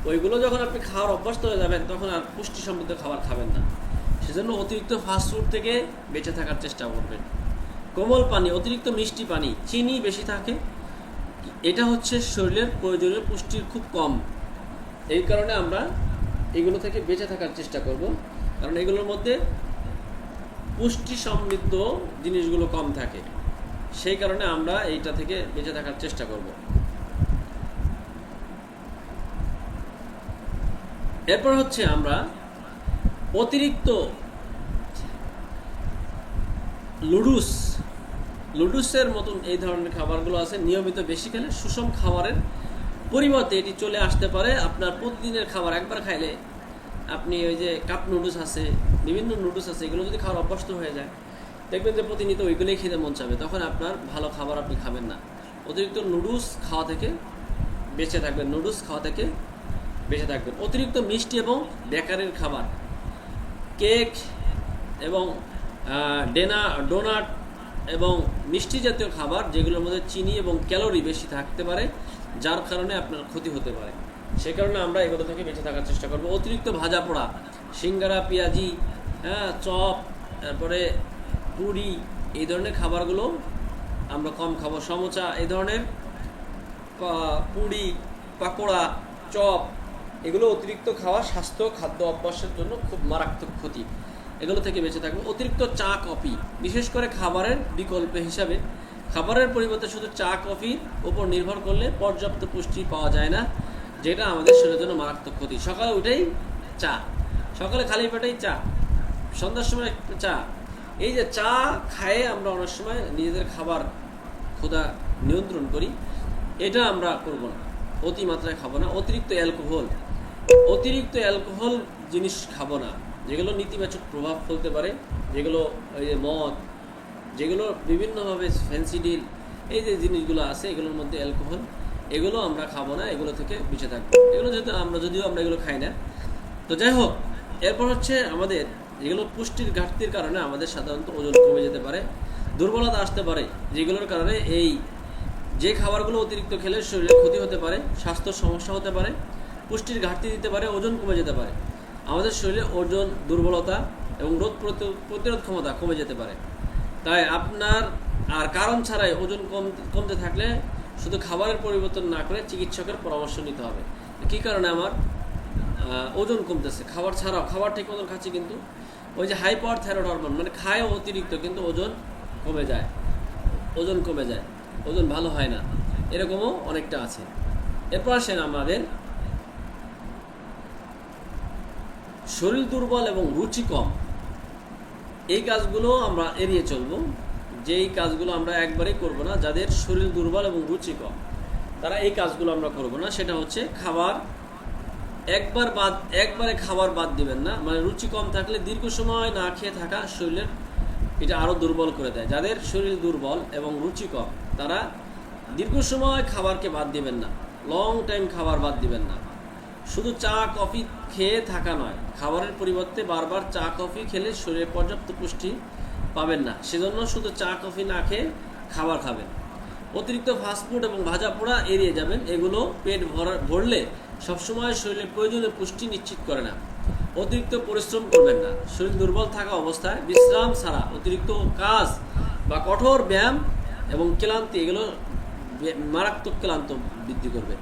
ওইগুলো যখন আপনি খাওয়ার অভ্যস্ত হয়ে যাবেন তখন আর পুষ্টি সমৃদ্ধ খাবার খাবেন না। সেজন্য অতিরিক্ত ফাস্টফুড থেকে বেঁচে থাকার চেষ্টা করবেন। কোমল পানি, অতিরিক্ত মিষ্টি পানি, চিনি বেশি থাকে, এটা হচ্ছে শরীরের প্রয়োজনীয় পুষ্টির খুব কম। এই কারণে আমরা এগুলো থেকে বেঁচে থাকার চেষ্টা করব, কারণ এগুলোর মধ্যে পুষ্টি সমৃদ্ধ জিনিসগুলো কম থাকে। সেই কারণে আমরা এইটা থেকে বেঁচে থাকার চেষ্টা করব। এরপর হচ্ছে আমরা অতিরিক্ত লুডুসের মতন এই ধরনের খাবারগুলো আছে, নিয়মিত বেশি খেলে সুষম খাবারের পরিবর্তে এটি চলে আসতে পারে আপনার প্রতিদিনের খাবার। একবার খাইলে আপনি ওই যে কাপ নুডলস আছে, বিভিন্ন নুডলস আছে, এগুলো যদি খাওয়ার অভ্যস্ত হয়ে যায় দেখবেন যে প্রতিনিয়ত ওইগুলোই খেতে মন চাবে, তখন আপনার ভালো খাবার আপনি খাবেন না। অতিরিক্ত নুডলস খাওয়া থেকে বেঁচে থাকবেন, অতিরিক্ত মিষ্টি এবং বেকারির খাবার, কেক এবং ডোনাট এবং মিষ্টি জাতীয় খাবার যেগুলোর মধ্যে চিনি এবং ক্যালোরি বেশি থাকতে পারে, যার কারণে আপনার ক্ষতি হতে পারে। সে কারণে আমরা এগুলো থেকে বেঁচে থাকার চেষ্টা করব। অতিরিক্ত ভাজা পোড়া, সিঙ্গারা, পেঁয়াজি, চপ, তারপরে পুরি, এই ধরনের খাবারগুলো আমরা কম খাবো। সমোসা, এই ধরনের পুরি, পাকোড়া, চপ, এগুলো অতিরিক্ত খাওয়া স্বাস্থ্য খাদ্য অভ্যাসের জন্য খুব মারাত্মক ক্ষতি। এগুলো থেকে বেঁচে থাকবো। অতিরিক্ত চা কফি, বিশেষ করে খাবারের বিকল্প হিসাবে, খাবারের পরিবর্তে শুধু চা কফির উপর নির্ভর করলে পর্যাপ্ত পুষ্টি পাওয়া যায় না, যেটা আমাদের শরীরের জন্য মারাত্মক ক্ষতি। সকালে উঠেই চা, সকালে খালি পেটেই চা, সন্ধ্যার সময় চা, এই যে চা খায়ে আমরা অনেক সময় নিজেদের খাবার ক্ষুধা নিয়ন্ত্রণ করি, এটা আমরা করব না, অতিমাত্রায় খাবো না। অতিরিক্ত অ্যালকোহল জিনিস খাবো না, যেগুলো নেতিবাচক প্রভাব ফেলতে পারে, যেগুলো ওই যে মদ, যেগুলো বিভিন্নভাবে ফেন্সিডিল, এই যে জিনিসগুলো আছে এগুলোর মধ্যে অ্যালকোহল, এগুলো আমরা খাবো না, এগুলো থেকে বেঁচে থাকবো। এগুলো যেহেতু যদিও আমরা এগুলো খাই না। তো যাই হোক, এরপর হচ্ছে আমাদের যেগুলো পুষ্টির ঘাটতির কারণে আমাদের সাধারণত ওজন কমে যেতে পারে, দুর্বলতা আসতে পারে, যেগুলোর কারণে এই যে খাবারগুলো অতিরিক্ত খেলে শরীরে ক্ষতি হতে পারে, স্বাস্থ্য সমস্যা হতে পারে, পুষ্টির ঘাটতি দিতে পারে, ওজন কমে যেতে পারে, আমাদের শরীরে ওজন, দুর্বলতা এবং রোগ প্রতিরোধ ক্ষমতা কমে যেতে পারে। তাই আপনার আর কারণ ছাড়াই ওজন কমতে থাকলে শুধু খাবারের পরিবর্তন না করে চিকিৎসকের পরামর্শ নিতে হবে। কী কারণে আমার ওজন কমতেছে? খাবার ছাড়াও, খাবার ঠিক মতন খাচ্ছি কিন্তু ওই যে হাইপার থাইরয়েড হরমোন, মানে খায় অতিরিক্ত কিন্তু ওজন কমে যায়, ওজন ভালো হয় না, এরকমও অনেকটা আছে। এরপর আসেন আমাদের শরীর দুর্বল এবং রুচি কম, এই কাজগুলো আমরা এড়িয়ে চলবো। যেই কাজগুলো আমরা একবারেই করব না, যাদের শরীর দুর্বল এবং রুচি কম তারা এই কাজগুলো আমরা করব না। সেটা হচ্ছে একবারে খাবার বাদ দিবেন না, মানে রুচি কম থাকলে দীর্ঘ সময় না খেয়ে থাকা শরীরের এটা আরও দুর্বল করে দেয়। যাদের শরীর দুর্বল এবং রুচি কম তারা দীর্ঘ সময় খাবারকে বাদ দিবেন না, লং টাইম খাবার বাদ দিবেন না। শুধু চা কফি খেয়ে থাকা নয়, খাবারের পরিবর্তে বারবার চা কফি খেলে শরীরে পর্যাপ্ত পুষ্টি পাবেন না, সেজন্য শুধু চা কফি না খেয়ে খাবার খাবেন। অতিরিক্ত ফাস্টফুড এবং ভাজা পোড়া এড়িয়ে যাবেন, এগুলো পেট ভরলে সবসময় শরীরে প্রয়োজনীয় পুষ্টি নিশ্চিত করে না। অতিরিক্ত পরিশ্রম করবেন না, শরীর দুর্বল থাকা অবস্থায় বিশ্রাম ছাড়া অতিরিক্ত কাজ বা কঠোর ব্যায়াম এবং ক্লান্তি, এগুলো মারাত্মক ক্লান্ত বৃদ্ধি করবে।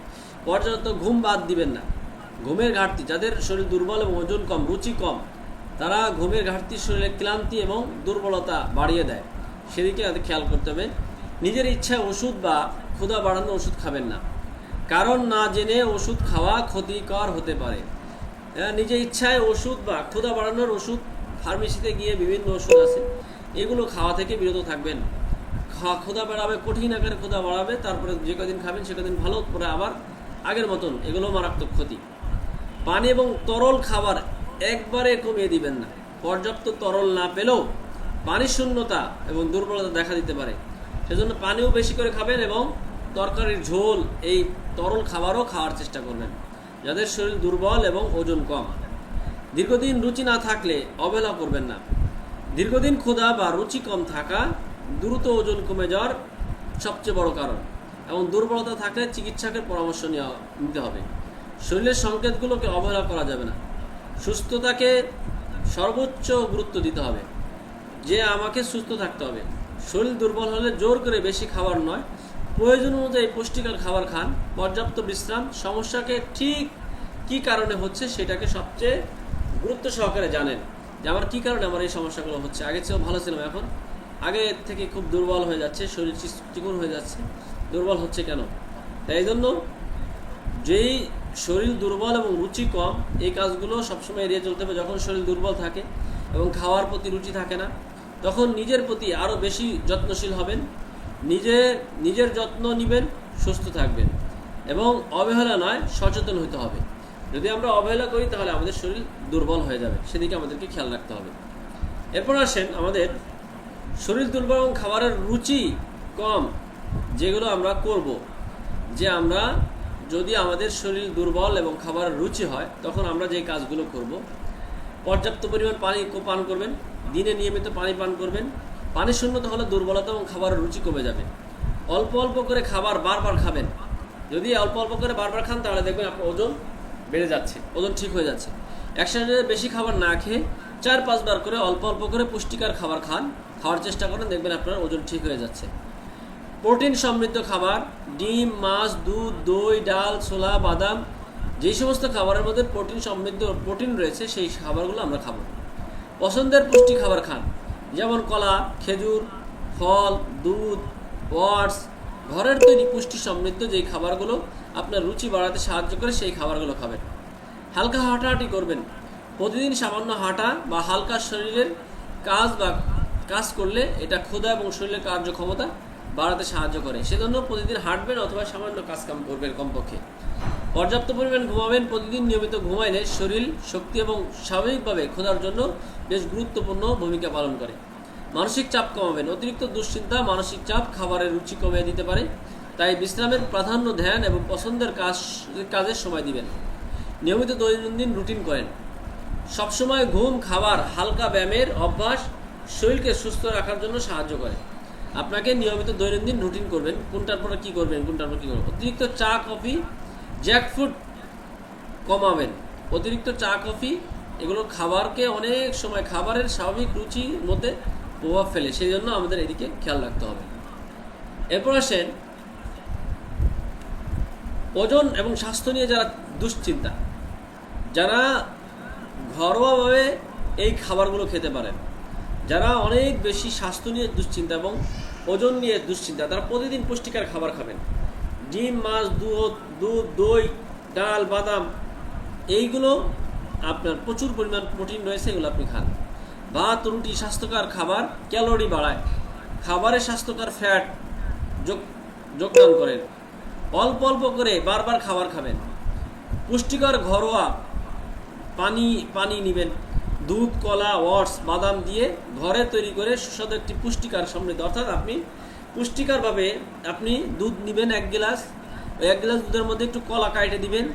পর্যাপ্ত ঘুম বাদ দিবেন না, ঘুমের ঘাটতি, যাদের শরীর দুর্বল এবং ওজন কম, রুচি কম, তারা ঘুমের ঘাটতি শরীরে ক্লান্তি এবং দুর্বলতা বাড়িয়ে দেয়, সেদিকে তাদের খেয়াল করতে হবে। নিজের ইচ্ছায় ওষুধ বা ক্ষুধা বাড়ানো ওষুধ খাবেন না, কারণ না জেনে ওষুধ খাওয়া ক্ষতিকর হতে পারে। নিজের ইচ্ছায় ওষুধ বা ক্ষুধা বাড়ানোর ওষুধ, ফার্মেসিতে গিয়ে বিভিন্ন ওষুধ আছে, এগুলো খাওয়া থেকে বিরত থাকবেন। ক্ষুধা বাড়াবে, কঠিন আকারে ক্ষুধা বাড়াবে, তারপরে যে কদিন খাবেন সে কদিন ভালো, পরে আবার আগের মতন, এগুলো মারাত্মক ক্ষতি। পানি এবং তরল খাবার একবারে কমিয়ে দিবেন না, পর্যাপ্ত তরল না পেলেও পানি শূন্যতা এবং দুর্বলতা দেখা দিতে পারে, সেজন্য পানিও বেশি করে খাবেন এবং তরকারির ঝোল, এই তরল খাবারও খাওয়ার চেষ্টা করবেন যাদের শরীর দুর্বল এবং ওজন কম। দীর্ঘদিন রুচি না থাকলে অবহেলা করবেন না। দীর্ঘদিন ক্ষুধা বা রুচি কম থাকা দ্রুত ওজন কমে যাওয়ার সবচেয়ে বড় কারণ, এবং দুর্বলতা থাকলে চিকিৎসকের পরামর্শ নিতে হবে। শরীরের সংকেতগুলোকে অবহেলা করা যাবে না। সুস্থতাকে সর্বোচ্চ গুরুত্ব দিতে হবে, যে আমাকে সুস্থ থাকতে হবে। শরীর দুর্বল হলে জোর করে বেশি খাবার নয়, প্রয়োজন অনুযায়ী পুষ্টিকর খাবার খান, পর্যাপ্ত বিশ্রাম। সমস্যাকে ঠিক কী কারণে হচ্ছে সেটাকে সবচেয়ে গুরুত্ব সহকারে জানেন, যে আমার কী কারণে আমার এই সমস্যাগুলো হচ্ছে। আগে চেয়েও ভালো ছিলাম, এখন আগে থেকে খুব দুর্বল হয়ে যাচ্ছে, শরীর চিকন হয়ে যাচ্ছে। দুর্বল হচ্ছে কেন? তাই এই জন্য যেই শরীর দুর্বল এবং রুচি কম, এই কাজগুলো সবসময় এড়িয়ে চলতে হবে। যখন শরীর দুর্বল থাকে এবং খাওয়ার প্রতি রুচি থাকে না, তখন নিজের প্রতি আরও বেশি যত্নশীল হবেন, নিজের যত্ন নেবেন, সুস্থ থাকবেন, এবং অবহেলা নয়, সচেতন হতে হবে। যদি আমরা অবহেলা করি তাহলে আমাদের শরীর দুর্বল হয়ে যাবে, সেদিকে আমাদেরকে খেয়াল রাখতে হবে। এরপর আসেন, আমাদের শরীর দুর্বল এবং খাবারের রুচি কম যেগুলো আমরা করব, যে আমরা যদি আমাদের শরীর দুর্বল এবং খাবারের রুচি হয়, তখন আমরা যে কাজগুলো করব: পর্যাপ্ত পরিমাণ পানি পান করবেন, দিনে নিয়মিত পানি পান করবেন। পানি শূন্যতা হলে দুর্বলতা এবং খাবারের রুচি কমে যাবে। অল্প অল্প করে খাবার বারবার খাবেন। যদি অল্প অল্প করে বারবার খান তাহলে দেখবেন আপনার ওজন বেড়ে যাচ্ছে, ওজন ঠিক হয়ে যাচ্ছে। একসাথে বেশি খাবার না খেয়ে 4-5 বার করে অল্প অল্প করে পুষ্টিকর খাবার খাওয়ার চেষ্টা করেন, দেখবেন আপনার ওজন ঠিক হয়ে যাচ্ছে। প্রোটিন সমৃদ্ধ খাবার, ডিম, মাছ, দুধ, দই, ডাল, ছোলা, বাদাম, যেই সমস্ত খাবারের মধ্যে প্রোটিন রয়েছে সেই খাবারগুলো আমরা খাবো। পছন্দের পুষ্টি খাবার খান, যেমন কলা, খেজুর, ফল, দুধ, ওটস। ঘরের তৈরি পুষ্টি সমৃদ্ধ যেই খাবারগুলো আপনার রুচি বাড়াতে সাহায্য করে সেই খাবারগুলো খাবেন। হালকা হাঁটাহাঁটি করবেন। প্রতিদিন সামান্য হাঁটা বা হালকা শরীরের কাজ করলে এটা ক্ষুধা এবং শরীরের কার্যক্ষমতা বাড়াতে সাহায্য করে। সেজন্য প্রতিদিন হাঁটবেন অথবা সামান্য কাজকাম করবেন কমপক্ষে। পর্যাপ্ত পরিমাণ ঘুমাবেন। প্রতিদিন নিয়মিত ঘুমাইলে শরীর শক্তি এবং স্বাভাবিকভাবে ক্ষুধার জন্য বেশ গুরুত্বপূর্ণ ভূমিকা পালন করে। মানসিক চাপ কমাবেন। অতিরিক্ত দুশ্চিন্তা, মানসিক চাপ খাবারের রুচি কমিয়ে দিতে পারে, তাই বিশ্রামের প্রাধান্য, ধ্যান এবং পছন্দের কাজের সময় দিবেন। নিয়মিত দৈনন্দিন রুটিন করেন। সবসময় ঘুম, খাবার, হালকা ব্যায়ামের অভ্যাস শরীরকে সুস্থ রাখার জন্য সাহায্য করে। আপনাকে নিয়মিত দৈনন্দিন রুটিন করবেন, কোনটার পরে কী করবেন, কোনটার পর কী করবেন। অতিরিক্ত চা, কফি, জ্যাক ফুড কমাবেন। অতিরিক্ত চা, কফি এগুলো খাবারকে অনেক সময় খাবারের স্বাভাবিক রুচির মধ্যে প্রভাব ফেলে, সেই জন্য আমাদের এদিকে খেয়াল রাখতে হবে। এরপর আসেন, ওজন এবং স্বাস্থ্য নিয়ে যারা দুশ্চিন্তা, যারা ঘরোয়াভাবে এই খাবারগুলো খেতে পারেন, যারা অনেক বেশি স্বাস্থ্য নিয়ে দুশ্চিন্তা এবং ওজন নিয়ে দুশ্চিন্তা, তারা প্রতিদিন পুষ্টিকর খাবার খাবেন। ডিম, মাছ, দুধ, দই, ডাল, বাদাম, এইগুলো আপনার প্রচুর পরিমাণ প্রোটিন রয়েছে, এগুলো আপনি খান। ভাত, রুটি স্বাস্থ্যকর খাবার, ক্যালোরি বাড়ায়, খাবারে স্বাস্থ্যকর ফ্যাট যোগদান করেন। অল্প অল্প করে বারবার খাবার খাবেন। পুষ্টিকর ঘরোয়া পানি নেবেন। দুধ, কলা, ওটস, বাদাম দিয়ে ঘরে তৈরি করে সুস্বাদু একটি পুষ্টিকর সমৃদ্ধ, অর্থাৎ আপনি পুষ্টিকরভাবে আপনি দুধ নেবেন 1 গ্লাস, ওই 1 গ্লাস দুধের মধ্যে একটু কলা কাটে দিবেন,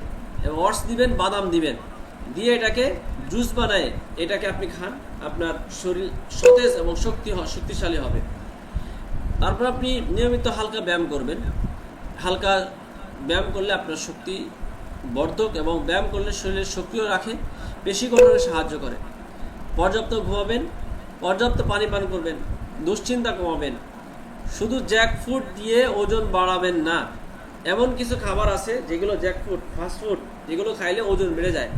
ওটস দিবেন, বাদাম দিবেন, দিয়ে এটাকে জুস বানায় এটাকে আপনি খান। আপনার শরীর সতেজ এবং শক্তিশালী হবে। তারপর আপনি নিয়মিত হালকা ব্যায়াম করবেন। হালকা ব্যায়াম করলে আপনার শক্তি বর্ধক, এবং ব্যায়াম করলে শরীরের সক্রিয় রাখে, পেশি গঠনে সাহায্য করে। পর্যাপ্ত ঘুমাবেন, পর্যাপ্ত পানি পান করবেন, দুশ্চিন্তা কমাবেন। শুধু জ্যাক ফুড দিয়ে ওজন বাড়াবেন না। এমন কিছু খাবার আছে যেগুলো জ্যাক ফুড, ফাস্টফুড, যেগুলো খাইলে ওজন বেড়ে যায়,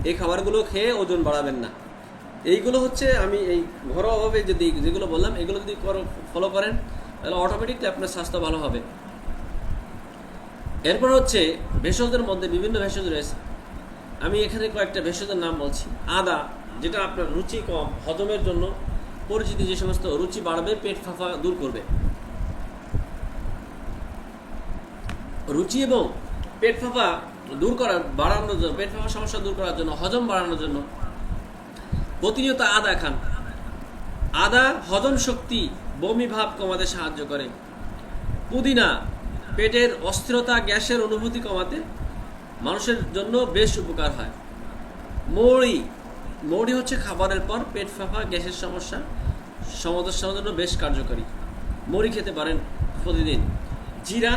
এই খাবারগুলো খেয়ে ওজন বাড়াবেন না। এইগুলো হচ্ছে আমি এই ঘরোয়াভাবে যেগুলো বললাম, এগুলো যদি ফলো করেন তাহলে অটোমেটিকলি আপনার স্বাস্থ্য ভালো হবে। এরপর হচ্ছে ভেষজের মধ্যে বিভিন্ন ভেষজ রয়েছে। আমি এখানে কয়েকটা ভেষজের নাম বলছি। আদা, যেটা আপনার রুচি কম, হজমের জন্য পরিচিত, যে সমস্ত রুচি বাড়বে, পেট ফাঁপা দূর করবে। রুচি এবং পেট ফাঁপা বাড়ানোর জন্য, পেট ফাঁপা সমস্যা দূর করার জন্য, হজম বাড়ানোর জন্য প্রতিনিয়ত আদা খান। আদা হজম শক্তি, বমি ভাব কমাতে সাহায্য করে। পুদিনা পেটের অস্থিরতা, গ্যাসের অনুভূতি কমাতে মানুষের জন্য বেশ উপকার হয়। মৌরি মৌরি হচ্ছে খাবারের পর পেট ফাঁপা গ্যাসের সমস্যা সমাধানের জন্য বেশ কার্যকরী। মৌরি খেতে পারেন প্রতিদিন। জিরা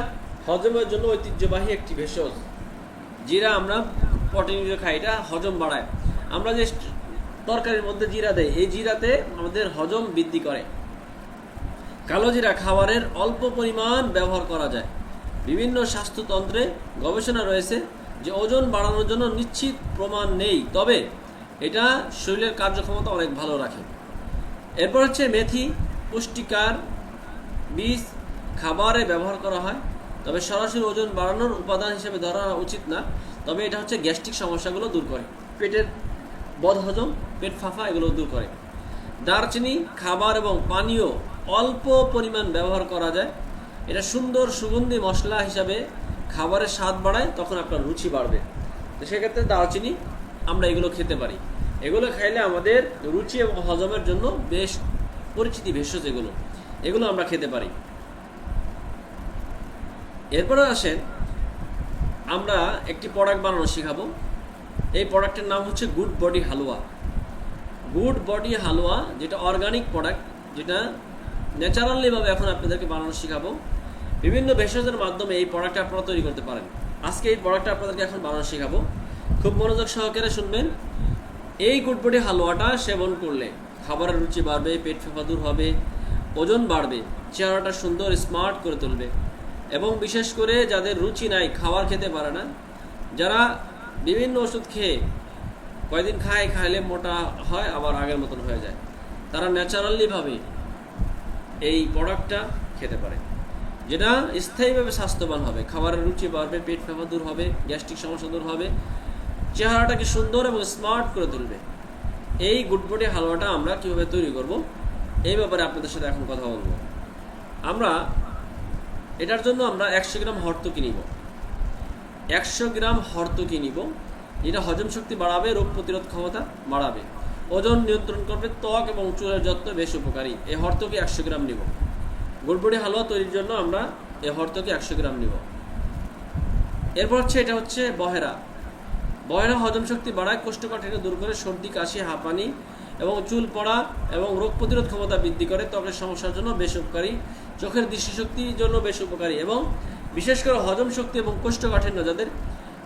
হজমের জন্য ঐতিহ্যবাহী একটি ভেষজ। জিরা আমরা প্রোটিন খাই, এটা হজম বাড়ায়। আমরা যে তরকারির মধ্যে জিরা দেয়, এই জিরাতে আমাদের হজম বৃদ্ধি করে। কালো জিরা খাবারের অল্প পরিমাণ ব্যবহার করা যায়। বিভিন্ন স্বাস্থ্যতন্ত্রে গবেষণা রয়েছে যে ওজন বাড়ানোর জন্য নিশ্চিত প্রমাণ নেই, তবে এটা শরীরের কার্যক্ষমতা অনেক ভালো রাখে। এরপর হচ্ছে মেথি, পুষ্টিকর বীজ, খাবারে ব্যবহার করা হয়, তবে সরাসরি ওজন বাড়ানোর উপাদান হিসেবে ধরা উচিত না। তবে এটা হচ্ছে গ্যাস্ট্রিক সমস্যাগুলো দূর করে, পেটের বদহজম, পেট ফাঁপা এগুলো দূর করে। দারচিনি খাবার এবং পানীয় অল্প পরিমাণ ব্যবহার করা যায়। এটা সুন্দর সুগন্ধি মশলা হিসাবে খাবারের স্বাদ বাড়ায়, তখন আপনার রুচি বাড়বে। তো সেক্ষেত্রে দারচিনি আমরা এগুলো খেতে পারি। এগুলো খাইলে আমাদের রুচি এবং হজমের জন্য বেশ পরিচিতি ভেষজ এগুলো আমরা খেতে পারি। এরপরে আসেন আমরা একটি প্রোডাক্ট বানানো শেখাবো। এই প্রোডাক্টের নাম হচ্ছে গুড বডি হালুয়া। গুড বডি হালুয়া যেটা অর্গানিক প্রোডাক্ট, যেটা ন্যাচারালিভাবে এখন আপনাদেরকে বানানো শেখাবো। বিভিন্ন ভেষজের মাধ্যমে এই প্রোডাক্টটা আপনারা তৈরি করতে পারেন। আজকে এই প্রোডাক্টটা আপনাদেরকে এখন বানানো শেখাবো, খুব মনোযোগ সহকারে শুনবেন। এই গুড বডি হালুয়াটা সেবন করলে খাবারের রুচি বাড়বে, পেট ফাঁপা দূর হবে, ওজন বাড়বে, চেহারাটা সুন্দর স্মার্ট করে তুলবে। এবং বিশেষ করে যাদের রুচি নাই, খাবার খেতে পারে না, যারা বিভিন্ন ওষুধ খেয়ে কয়েকদিন খাইলে মোটা হয় আবার আগের মতন হয়ে যায়, তারা ন্যাচারালিভাবে এই প্রোডাক্টটা খেতে পারে, যেটা স্থায়ীভাবে স্বাস্থ্যবান হবে। খাবারের রুচি বাড়বে, পেট ফাঁপা দূর হবে, গ্যাস্ট্রিক সমস্যা দূর হবে, চেহারাটাকে সুন্দর এবং স্মার্ট করে তুলবে। এই গুড বডি হালুয়াটা আমরা কীভাবে তৈরি করব, এই ব্যাপারে আপনাদের সাথে এখন কথা বলবো। এটার জন্য আমরা 100 গ্রাম হরতকি নিব। 100 গ্রাম হরতকি নিব, যেটা হজম শক্তি বাড়াবে, রোগ প্রতিরোধ ক্ষমতা বাড়াবে, ওজন নিয়ন্ত্রণ করবে, ত্বক এবং চুলের যত্ন বেশ উপকারী। এই হরতকি 100 গ্রাম নিব। গুড বডি হালুয়া তৈরির জন্য আমরা এই হরতকি 100 গ্রাম নিব। এরপর এটা হচ্ছে বহেরা। বহেরা হজম শক্তি বাড়ায়, কোষ্ঠকাঠিন্য দূর করে, সর্দি, কাশি, হাঁপানি এবং চুল পড়া এবং রোগ প্রতিরোধ ক্ষমতা বৃদ্ধি করে, ত্বকের সমস্যার জন্য বেশ উপকারী, চোখের দৃষ্টিশক্তির জন্য বেশ উপকারী এবং বিশেষ করে হজম শক্তি এবং কোষ্ঠকাঠিন্য, যাদের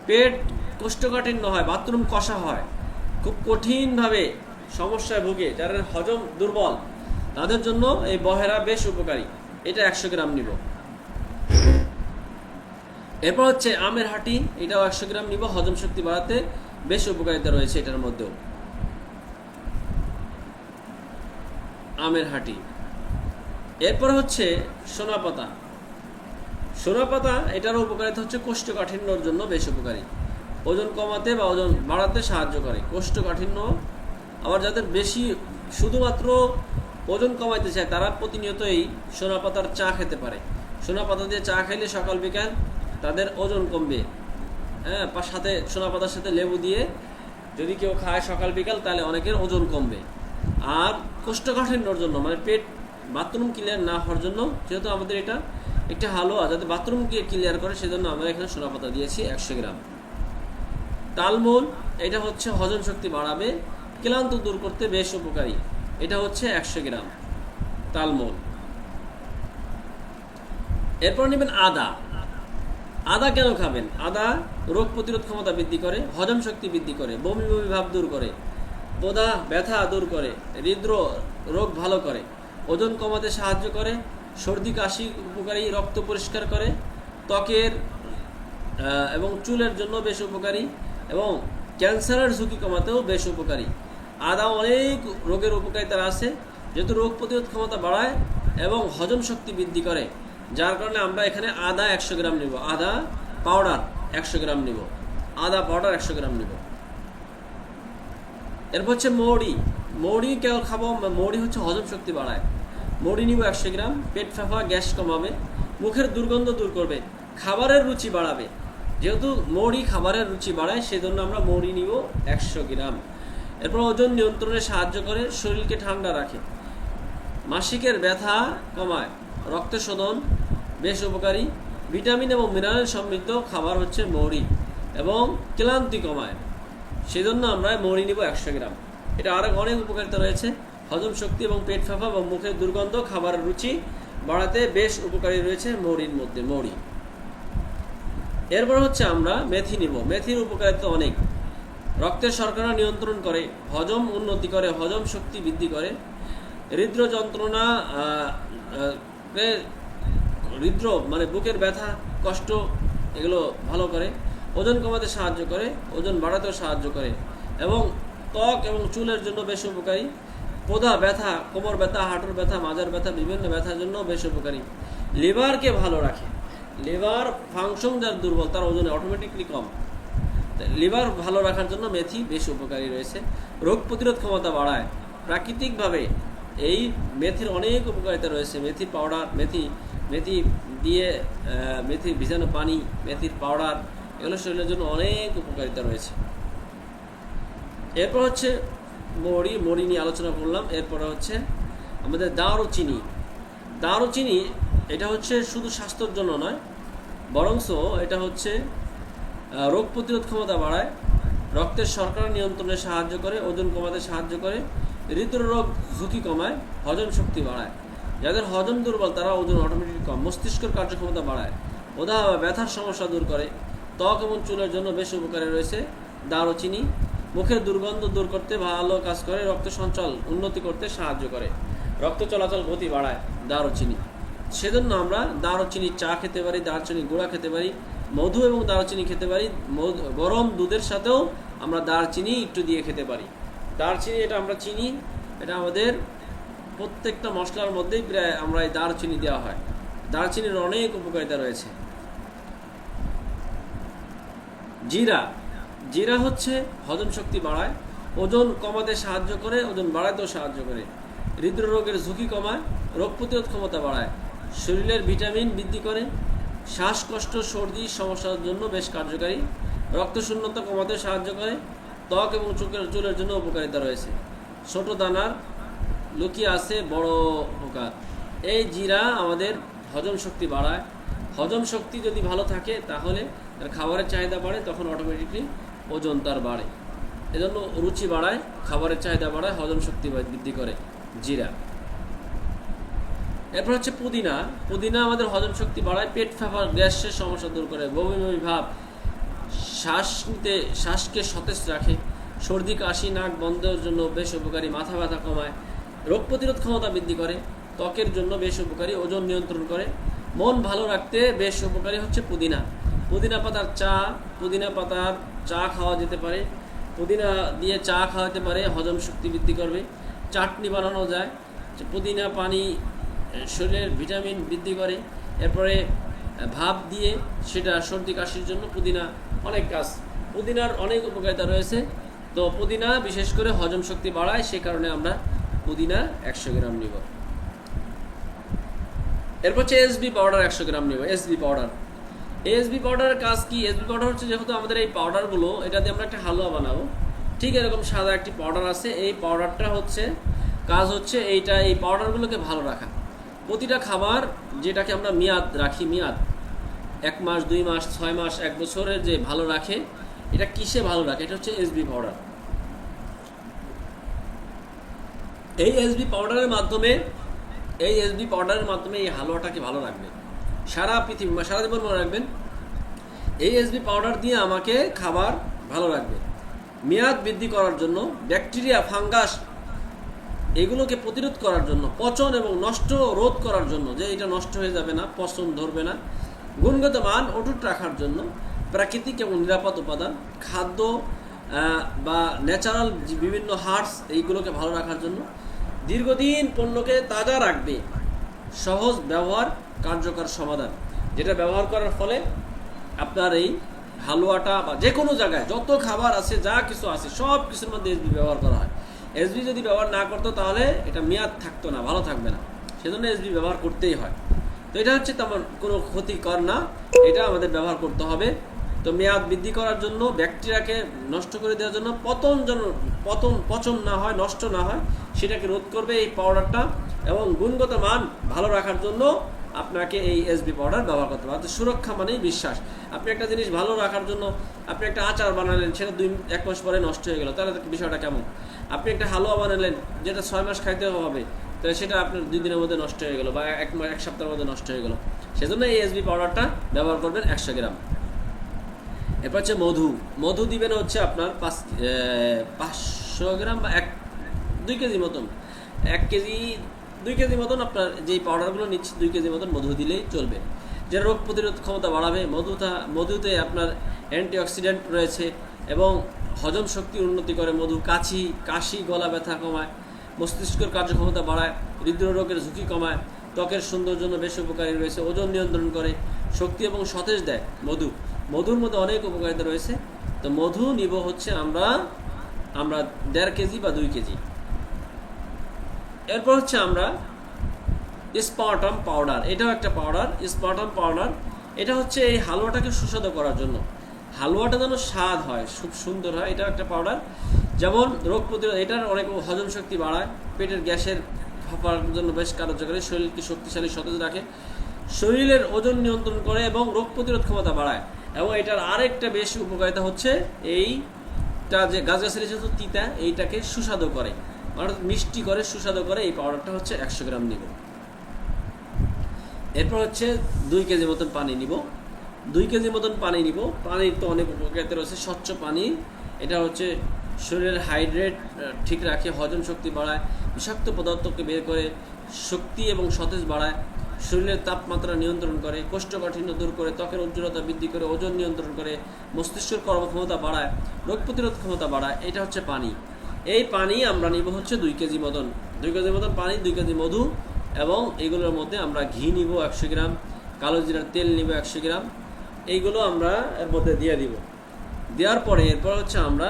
পেট কোষ্ঠকাঠিন্য হয়, বাথরুম কষা হয়, খুব কঠিনভাবে সমস্যায় ভুগে, যাদের হজম দুর্বল, তাদের জন্য এই বহেরা বেশ উপকারী। এটা 100 গ্রাম নিব। এরপর আমের হাঁটি, এটাও 100 গ্রাম নিব। হজম শক্তি বাড়াতে বেশ উপকারিতা রয়েছে এটার মধ্যেও। আমের হাঁটি। এরপর সোনা পাতা। সোনা পাতা এটারও উপকারিতা হচ্ছে কোষ্ঠকাঠিন্যর জন্য বেশ উপকারী, ওজন কমাতে বা ওজন বাড়াতে সাহায্য করে। কোষ্ঠকাঠিন্য, আবার যাদের বেশি শুধুমাত্র ওজন কমাইতে চায়, তারা প্রতিনিয়ত এই সোনা পাতার চা খেতে পারে। সোনা পাতা দিয়ে চা খাইলে সকাল বিকাল তাদের ওজন কমবে। হ্যাঁ, সাথে সোনা পাতার সাথে লেবু দিয়ে যদি কেউ খায় সকাল বিকাল, তাহলে অনেকের ওজন কমবে। আর কোষ্ঠকাঠিন্যর জন্য, মানে পেট বাথরুম ক্লিয়ার না হওয়ার জন্য, যেহেতু আমাদের এটা একটা হালুয়া যাতে বাথরুম ক্লিয়ার করে, সেজন্য আমরা এখানে সোনা পাতা দিয়েছি 100 গ্রাম। তালমূল, এটা হজম শক্তি বাড়াবে, ক্লান্ত দূর করতে বেশ উপকারী। এটা 100 গ্রাম তালমূল। এরপর নেবেন আদা। আদা কেন খাবেন? আদা রোগ প্রতিরোধ ক্ষমতা বৃদ্ধি করে, হজম শক্তি বৃদ্ধি করে, বমি বমি ভাব দূর করে, বোধা ব্যথা দূর করে, হৃদরোগ রোগ ভালো করে, ওজন কমাতে সাহায্য করে, সর্দি কাশি উপকারী, রক্ত পরিষ্কার করে, ত্বকের এবং চুলের জন্য বেশ উপকারী এবং ক্যান্সারের ঝুঁকি কমাতেও বেশ উপকারী। আদা অনেক রোগের উপকারিতা আছে, যেহেতু রোগ প্রতিরোধ ক্ষমতা বাড়ায় এবং হজম শক্তি বৃদ্ধি করে, যার কারণে আমরা এখানে আদা 100 গ্রাম নিব। আদা পাউডার 100 গ্রাম নিব। আদা পাউডার 100 গ্রাম নিব। এরপর মৌরি। মৌরি কেউ খাবো? মৌরি হজম শক্তি বাড়ায়। মৌরি নিব 100 গ্রাম। পেট ফাঁপা, গ্যাস কমাবে, মুখের দুর্গন্ধ দূর করবে, খাবারের রুচি বাড়াবে। যেহেতু মৌরি খাবারের রুচি বাড়ায়, সেজন্য আমরা মৌরি নিব 100 গ্রাম। এরপর ওজন নিয়ন্ত্রণে সাহায্য করে, শরীরকে ঠান্ডা রাখে, মাসিকের ব্যথা কমায়, রক্ত শোধন বেশ উপকারী, ভিটামিন এবং মিনারেল সমৃদ্ধ খাবার মৌরি এবং ক্লান্তি কমায়, সেজন্য আমরা মৌরি নিব 100 গ্রাম। এটা আরও অনেক উপকারিতা রয়েছে। হজম শক্তি এবং পেট ফাঁপা এবং মুখের দুর্গন্ধ, খাবারের রুচি বাড়াতে বেশ উপকারী রয়েছে মৌরির মধ্যে মৌরি। এরপর হচ্ছে আমরা মেথি নিব। মেথির উপকারিতা অনেক। রক্তের শর্করা নিয়ন্ত্রণ করে, হজম উন্নতি করে, হজম শক্তি বৃদ্ধি করে, হৃদ্র যন্ত্রণা হৃদরোগ মানে বুকের ব্যথা কষ্ট এগুলো ভালো করে, ওজন কমাতে সাহায্য করে, ওজন বাড়াতেও সাহায্য করে এবং ত্বক এবং চুলের জন্য বেশ উপকারী। পোদা ব্যথা, কোমর ব্যথা, হাঁটুর ব্যথা, মাজার ব্যথা, বিভিন্ন ব্যথার জন্য বেশ উপকারী। লিভারকে ভালো রাখে। লিভার ফাংশন যার দুর্বল তার ওজন অটোমেটিকলি কম। লিভার ভালো রাখার জন্য মেথি বেশ উপকারী রয়েছে। রোগ প্রতিরোধ ক্ষমতা বাড়ায়। প্রাকৃতিকভাবে এই মেথির অনেক উপকারিতা রয়েছে। মেথির পাউডার, মেথি দিয়ে মেথির ভিজানো পানি, মেথির পাউডার এগুলো শরীরের জন্য অনেক উপকারিতা রয়েছে। এরপর হচ্ছে মৌরি নিয়ে আলোচনা করলাম। এরপরে হচ্ছে আমাদের দারুচিনি। দারুচিনি এটা হচ্ছে শুধু স্বাস্থ্যের জন্য নয়, বরঞ্চ এটা হচ্ছে রোগ প্রতিরোধ ক্ষমতা বাড়ায়, রক্তের শর্করা নিয়ন্ত্রণে সাহায্য করে, ওজন কমাতে সাহায্য করে, হৃদরোগ ঝুঁকি কমায়, হজম শক্তি বাড়ায়। যাদের হজম দুর্বল তারা ওজন অটোমেটিক কম, মস্তিষ্কের কার্যক্ষমতা বাড়ায়, ব্যথার সমস্যা দূর করে, ত্বক এবং চুলের জন্য বেশ উপকারী রয়েছে দারুচিনি। মুখের দুর্গন্ধ দূর করতে ভালো কাজ করে, রক্ত সঞ্চালন উন্নতি করতে সাহায্য করে, রক্ত চলাচল গতি বাড়ায় দারুচিনি। সেজন্য আমরা দারুচিনি চা খেতে পারি, দারচিনি গুঁড়া খেতে পারি, মধু এবং দারচিনি খেতে পারি। গরম দুধের সাথেও আমরা দারচিনি একটু দিয়ে খেতে পারি। দারচিনি এটা আমরা চিনি, এটা আমাদের প্রত্যেকটা মশলার মধ্যেই প্রায় আমরা এই দারচিনি দেওয়া হয়। দারচিনির অনেক উপকারিতা রয়েছে। জিরা হচ্ছে হজম শক্তি বাড়ায়, ওজন কমাতে সাহায্য করে, ওজন বাড়াতেও সাহায্য করে, হৃদরোগের ঝুঁকি কমায়, রোগ প্রতিরোধ ক্ষমতা বাড়ায়, শরীরের ভিটামিন বৃদ্ধি করে, শ্বাসকষ্ট সর্দি সমস্যার জন্য বেশ কার্যকারী, রক্তশূন্যতা কমাতে সাহায্য করে, ত্বক এবং চুলের জন্য উপকারিতা রয়েছে। ছোট দানার লুকিয়ে আছে বড় উপকার। এই জিরা আমাদের হজম শক্তি বাড়ায়। হজম শক্তি যদি ভালো থাকে তাহলে তার খাবারের চাহিদা বাড়ে, তখন অটোমেটিকলি ওজন তার বাড়ে। এজন্য রুচি বাড়ায়, খাবারের চাহিদা বাড়ায়, হজম শক্তি বৃদ্ধি করে জিরা। এরপর হচ্ছে পুদিনা আমাদের হজম শক্তি বাড়ায়, পেট ফাঁপা গ্যাসের সমস্যা দূর করে, বমি বমি ভাব, শ্বাসকে সতেজ রাখে, সর্দি কাশি নাক বন্ধের জন্য বেশ উপকারী, মাথা ব্যথা কমায়, রোগ প্রতিরোধ ক্ষমতা বৃদ্ধি করে, ত্বকের জন্য বেশ উপকারী, ওজন নিয়ন্ত্রণ করে, মন ভালো রাখতে বেশ উপকারী হচ্ছে পুদিনা পাতার চা খাওয়া যেতে পারে, পুদিনা দিয়ে চা খাওয়াতে পারে, হজম শক্তি বৃদ্ধি করবে। চাটনি বানানো যায়, পুদিনা পানি শরীরের ভিটামিন বৃদ্ধি করে। এরপরে ভাপ দিয়ে সেটা সর্দি কাশির জন্য পুদিনার অনেক উপকারিতা রয়েছে। তো পুদিনা বিশেষ করে হজম শক্তি বাড়ায়, সে কারণে আমরা পুদিনা 100 গ্রাম নিব। এরপর হচ্ছে এসবি পাউডার 100 গ্রাম নিব। এসবি পাউডারের কাজ কি? এসবি পাউডার হচ্ছে যেহেতু আমাদের এই পাউডারগুলো এটা দিয়ে আমরা একটা হালুয়া বানাবো, ঠিক এরকম সাদা একটি পাউডার আছে। এই পাউডারটা কাজ হচ্ছে এই পাউডারগুলোকে ভালো রাখা। প্রতিটা খাবার যেটাকে আমরা মেয়াদ 1 মাস 2 মাস 6 মাস 1 বছরের যে ভালো রাখে, এটা কিসে ভালো রাখে? এটা হচ্ছে এসবি পাউডার। এই এসবি পাউডারের মাধ্যমে এই হালুয়াটাকে ভালো রাখবে সারা জীবন মনে রাখবেন। এই এসবি পাউডার দিয়ে আমাকে খাবার ভালো রাখবে, মেয়াদ বৃদ্ধি করার জন্য, ব্যাকটেরিয়া ফাঙ্গাস এগুলোকে প্রতিরোধ করার জন্য, পচন এবং নষ্ট রোধ করার জন্য, যে এটা নষ্ট হয়ে যাবে না, পচন ধরবে না, গুণগত মান অটুট রাখার জন্য, প্রাকৃতিক এবং নিরাপদ উপাদান, খাদ্য বা ন্যাচারাল বিভিন্ন হার্বস এইগুলোকে ভালো রাখার জন্য, দীর্ঘদিন পণ্যকে তাজা রাখবে, সহজ ব্যবহার, কার্যকর সমাধান, যেটা ব্যবহার করার ফলে আপনার এই হালুয়াটা বা যে কোনো জায়গায় যত খাবার আছে, যা কিছু আছে, সব কিছুর মধ্যে এসবি ব্যবহার করা হয়। এসবি যদি ব্যবহার না করতো তাহলে এটা মেয়াদ থাকতো না, ভালো থাকবে না, সেজন্য এসবি ব্যবহার করতেই হয়। তো এটা হচ্ছে তেমন কোনো ক্ষতিকর না, এটা আমাদের ব্যবহার করতে হবে। তো মেয়াদ বৃদ্ধি করার জন্য, ব্যাকটেরিয়াকে নষ্ট করে দেওয়ার জন্য, পচন না হয়, নষ্ট না হয়, সেটাকে রোধ করবে এই পাউডারটা, এবং গুণগত মান ভালো রাখার জন্য আপনাকে এই এসবি পাউডার ব্যবহার করতে হবে। অর্থাৎ সুরক্ষা মানেই বিশ্বাস। আপনি একটা জিনিস ভালো রাখার জন্য আপনি একটা আচার বানালেন, সেটা 1 মাস পরে নষ্ট হয়ে গেল, তাহলে বিষয়টা কেমন? আপনি একটা হালুয়া বানালেন যেটা 6 মাস খাইতে হবে, তাহলে সেটা আপনার 2 দিনের মধ্যে নষ্ট হয়ে গেল বা 1 সপ্তাহের মধ্যে নষ্ট হয়ে গেল। সেজন্য এই এসবি পাউডারটা ব্যবহার করবেন 100 গ্রাম। এরপর হচ্ছে মধু। মধু দিবেন হচ্ছে আপনার 500 গ্রাম বা 2 কেজি মতন, 2 কেজি মতন আপনার যেই পাউডারগুলো নিচ্ছে 2 কেজি মতন মধু দিলেই চলবে, যেটা রোগ প্রতিরোধ ক্ষমতা বাড়াবে। মধুতে আপনার অ্যান্টিঅক্সিডেন্ট রয়েছে এবং হজম শক্তির উন্নতি করে। মধু কাশি গলা ব্যথা কমায়, মস্তিষ্কের কার্যক্ষমতা বাড়ায়, হৃদরোগের ঝুঁকি কমায়, ত্বকের সৌন্দর্যের জন্য বেশ উপকারী রয়েছে, ওজন নিয়ন্ত্রণ করে, শক্তি এবং সতেজ দেয়। মধুর মধ্যে অনেক উপকারিতা রয়েছে। তো মধু নিব হচ্ছে আমরা 1.5 কেজি বা 2 কেজি। এরপর হচ্ছে আমরা স্পার্টাম পাউডার, এটাও একটা পাউডার। স্পার্টাম পাউডার এটা হচ্ছে এই হালুয়াটাকে সুস্বাদু করার জন্য, হালুয়াটা যেন স্বাদ হয়, খুব সুন্দর হয়। এটাও একটা পাউডার। যেমন রোগ প্রতিরোধ, এটার অনেক হজম শক্তি বাড়ায়, পেটের গ্যাসের ফাঁপার জন্য বেশ কার্যকরী, শরীরকে শক্তিশালী সতেজ রাখে, শরীরের ওজন নিয়ন্ত্রণ করে এবং রোগ প্রতিরোধ ক্ষমতা বাড়ায়। এবং এটার আরেকটা বেশি উপকারিতা হচ্ছে এইটা যে গাছগাছালি যেহেতু তিতা, এইটাকে সুস্বাদু করে, অর্থাৎ মিষ্টি করে, সুস্বাদু করে। এই পাউডারটা হচ্ছে 100 গ্রাম নিব। এরপর হচ্ছে 2 কেজি মতন পানি নিব। 2 কেজি মতন পানি নিব। পানির তো অনেক উপকারিতা রয়েছে। স্বচ্ছ পানি, এটা হচ্ছে শরীরের হাইড্রেট ঠিক রাখে, হজম শক্তি বাড়ায়, বিষাক্ত পদার্থকে বের করে, শক্তি এবং সতেজ বাড়ায়, শরীরের তাপমাত্রা নিয়ন্ত্রণ করে, কোষ্ঠকাঠিন্য দূর করে, ত্বকের উজ্জ্বলতা বৃদ্ধি করে, ওজন নিয়ন্ত্রণ করে, মস্তিষ্কের কর্মক্ষমতা বাড়ায়, রোগ প্রতিরোধ ক্ষমতা বাড়ায়। এটা হচ্ছে পানি। এই পানি আমরা নিব হচ্ছে 2 কেজি মতন। 2 কেজি মতন পানি, 2 কেজি মধু, এবং এগুলোর মধ্যে আমরা ঘি নিব 100 গ্রাম, কালো জিরার তেল নিব 100 গ্রাম। এইগুলো আমরা এর মধ্যে দিয়ে দিব। দেওয়ার পরে এরপর হচ্ছে আমরা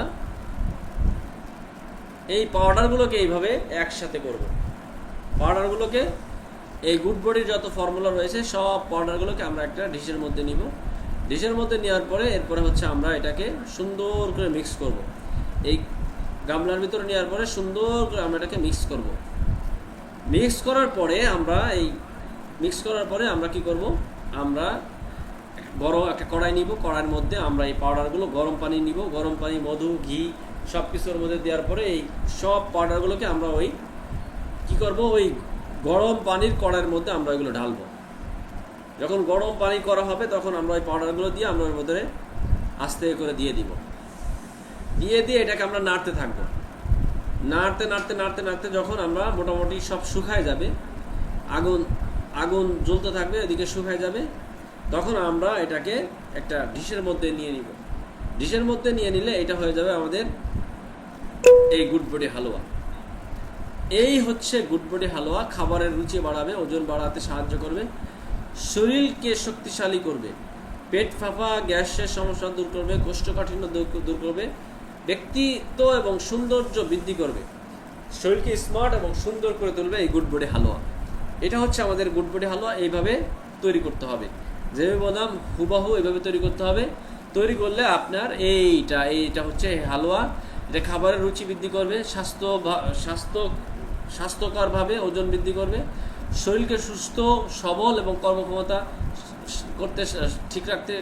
এই পাউডারগুলোকে এইভাবে একসাথে করব। পাউডারগুলোকে, এই গুড বডির যত ফর্মুলা রয়েছে সব পাউডারগুলোকে আমরা একটা ডিশের মধ্যে নিব। ডিশের মধ্যে নেওয়ার পরে এরপরে হচ্ছে আমরা এটাকে সুন্দর করে মিক্স করব। এই গামলার ভিতরে নেওয়ার পরে সুন্দর করে আমরা এটাকে মিক্স করব। মিক্স করার পরে আমরা কি করব, আমরা বড় একটা কড়াই নিব। কড়াইয়ের মধ্যে আমরা এই পাউডারগুলো, গরম পানি নিব। গরম পানি, মধু, ঘি সব কিছুর মধ্যে দেওয়ার পরে এই সব পাউডারগুলোকে আমরা কি করব, ওই গরম পানির কড়াইয়ের মধ্যে আমরা এগুলো ঢালবো। যখন গরম পানি করা হবে তখন আমরা ওই পাউডারগুলো দিয়ে আমরা ওর মধ্যে আস্তে করে দিয়ে দিব। দিয়ে এটাকে আমরা নাড়তে থাকবো। নাড়তে যখন আমরা মোটামুটি সব শুকায় যাবে, আগুন জ্বলতে থাকবে, এদিকে শুকায় যাবে, তখন আমরা এটাকে একটা ডিশের মধ্যে নিয়ে নিব। ডিশের মধ্যে নিয়ে নিলে এটা হয়ে যাবে আমাদের এই গুড বডি হালুয়া। এই হচ্ছে গুড বডি হালুয়া। খাবারের রুচি বাড়াবে, ওজন বাড়াতে সাহায্য করবে, শরীরকে শক্তিশালী করবে, পেট ফাঁপা গ্যাসের সমস্যা দূর করবে, কোষ্ঠকাঠিন্য দূর করবে, ব্যক্তিত্ব এবং সৌন্দর্য বৃদ্ধি করবে, শরীরকে স্মার্ট এবং সুন্দর করে তুলবে এই গুড বডি হালুয়া। এটা হচ্ছে আমাদের গুড বডি হালুয়া। এইভাবে তৈরি করতে হবে, যেভাবে বললাম হুবাহু এইভাবে তৈরি করতে হবে। তৈরি করলে আপনার এইটা হচ্ছে হালুয়া। এটা খাবারের রুচি বৃদ্ধি করবে, স্বাস্থ্যকরভাবে ওজন বৃদ্ধি করবে, শরীরকে সুস্থ সবল এবং কর্মক্ষমতা করতে ঠিক রাখতে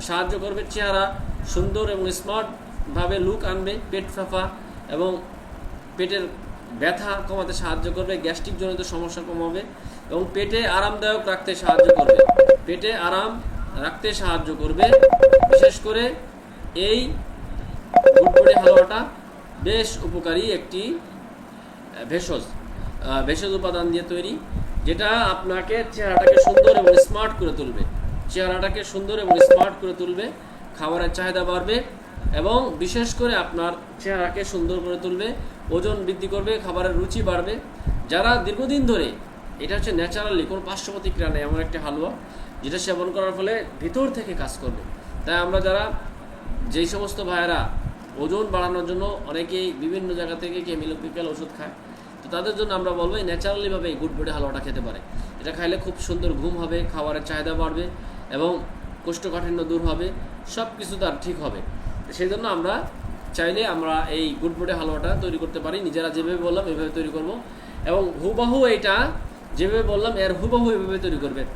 সাহায্য করবে, চেহারা সুন্দর এবং স্মার্টভাবে লুক আনবে, পেট ফাঁপা এবং পেটের ব্যথা কমাতে সাহায্য করবে, গ্যাস্ট্রিক জনিত সমস্যা কমাবে এবং পেটে আরামদায়ক রাখতে সাহায্য করবে, পেটে আরাম রাখতে সাহায্য করবে। বিশেষ করে এই গুড বডি হালুয়াটা বেশ উপকারী একটি ভেষজ উপাদান দিয়ে তৈরি, যেটা আপনাকে চেহারাটাকে সুন্দর এবং স্মার্ট করে তুলবে, খাবারের চাহিদা বাড়বে এবং বিশেষ করে আপনার চেহারাকে সুন্দর করে তুলবে, ওজন বৃদ্ধি করবে, খাবারের রুচি বাড়বে। যারা দীর্ঘদিন ধরে, এটা হচ্ছে ন্যাচারালি কোনো পার্শ্ব প্রতিক্রিয়া নেই এমন একটা হালুয়া, যেটা সেবন করার ফলে ভিতর থেকে কাজ করবে। তাই আমরা যারা, যেই সমস্ত ভাইয়েরা ওজন বাড়ানোর জন্য অনেকেই বিভিন্ন জায়গা থেকে কেমিক্যাল ওষুধ খায়, তো তাদের জন্য আমরা বলবো এই ন্যাচারালিভাবে এই গুড বডি হালুয়াটা খেতে পারে। এটা খাইলে খুব সুন্দর ঘুম হবে, খাবারের চাহিদা বাড়বে এবং কোষ্ঠকাঠিন্য দূর হবে, সব কিছু তার ঠিক হবে। সেই জন্য আমরা চাইলে আমরা এই গুড বডি হালুয়াটা তৈরি করতে পারি। নিজেরা যেভাবে বললাম এভাবে তৈরি করব এবং হুবাহু এটা যেভাবে বললাম এর হুবহু এভাবে তৈরি করবেন।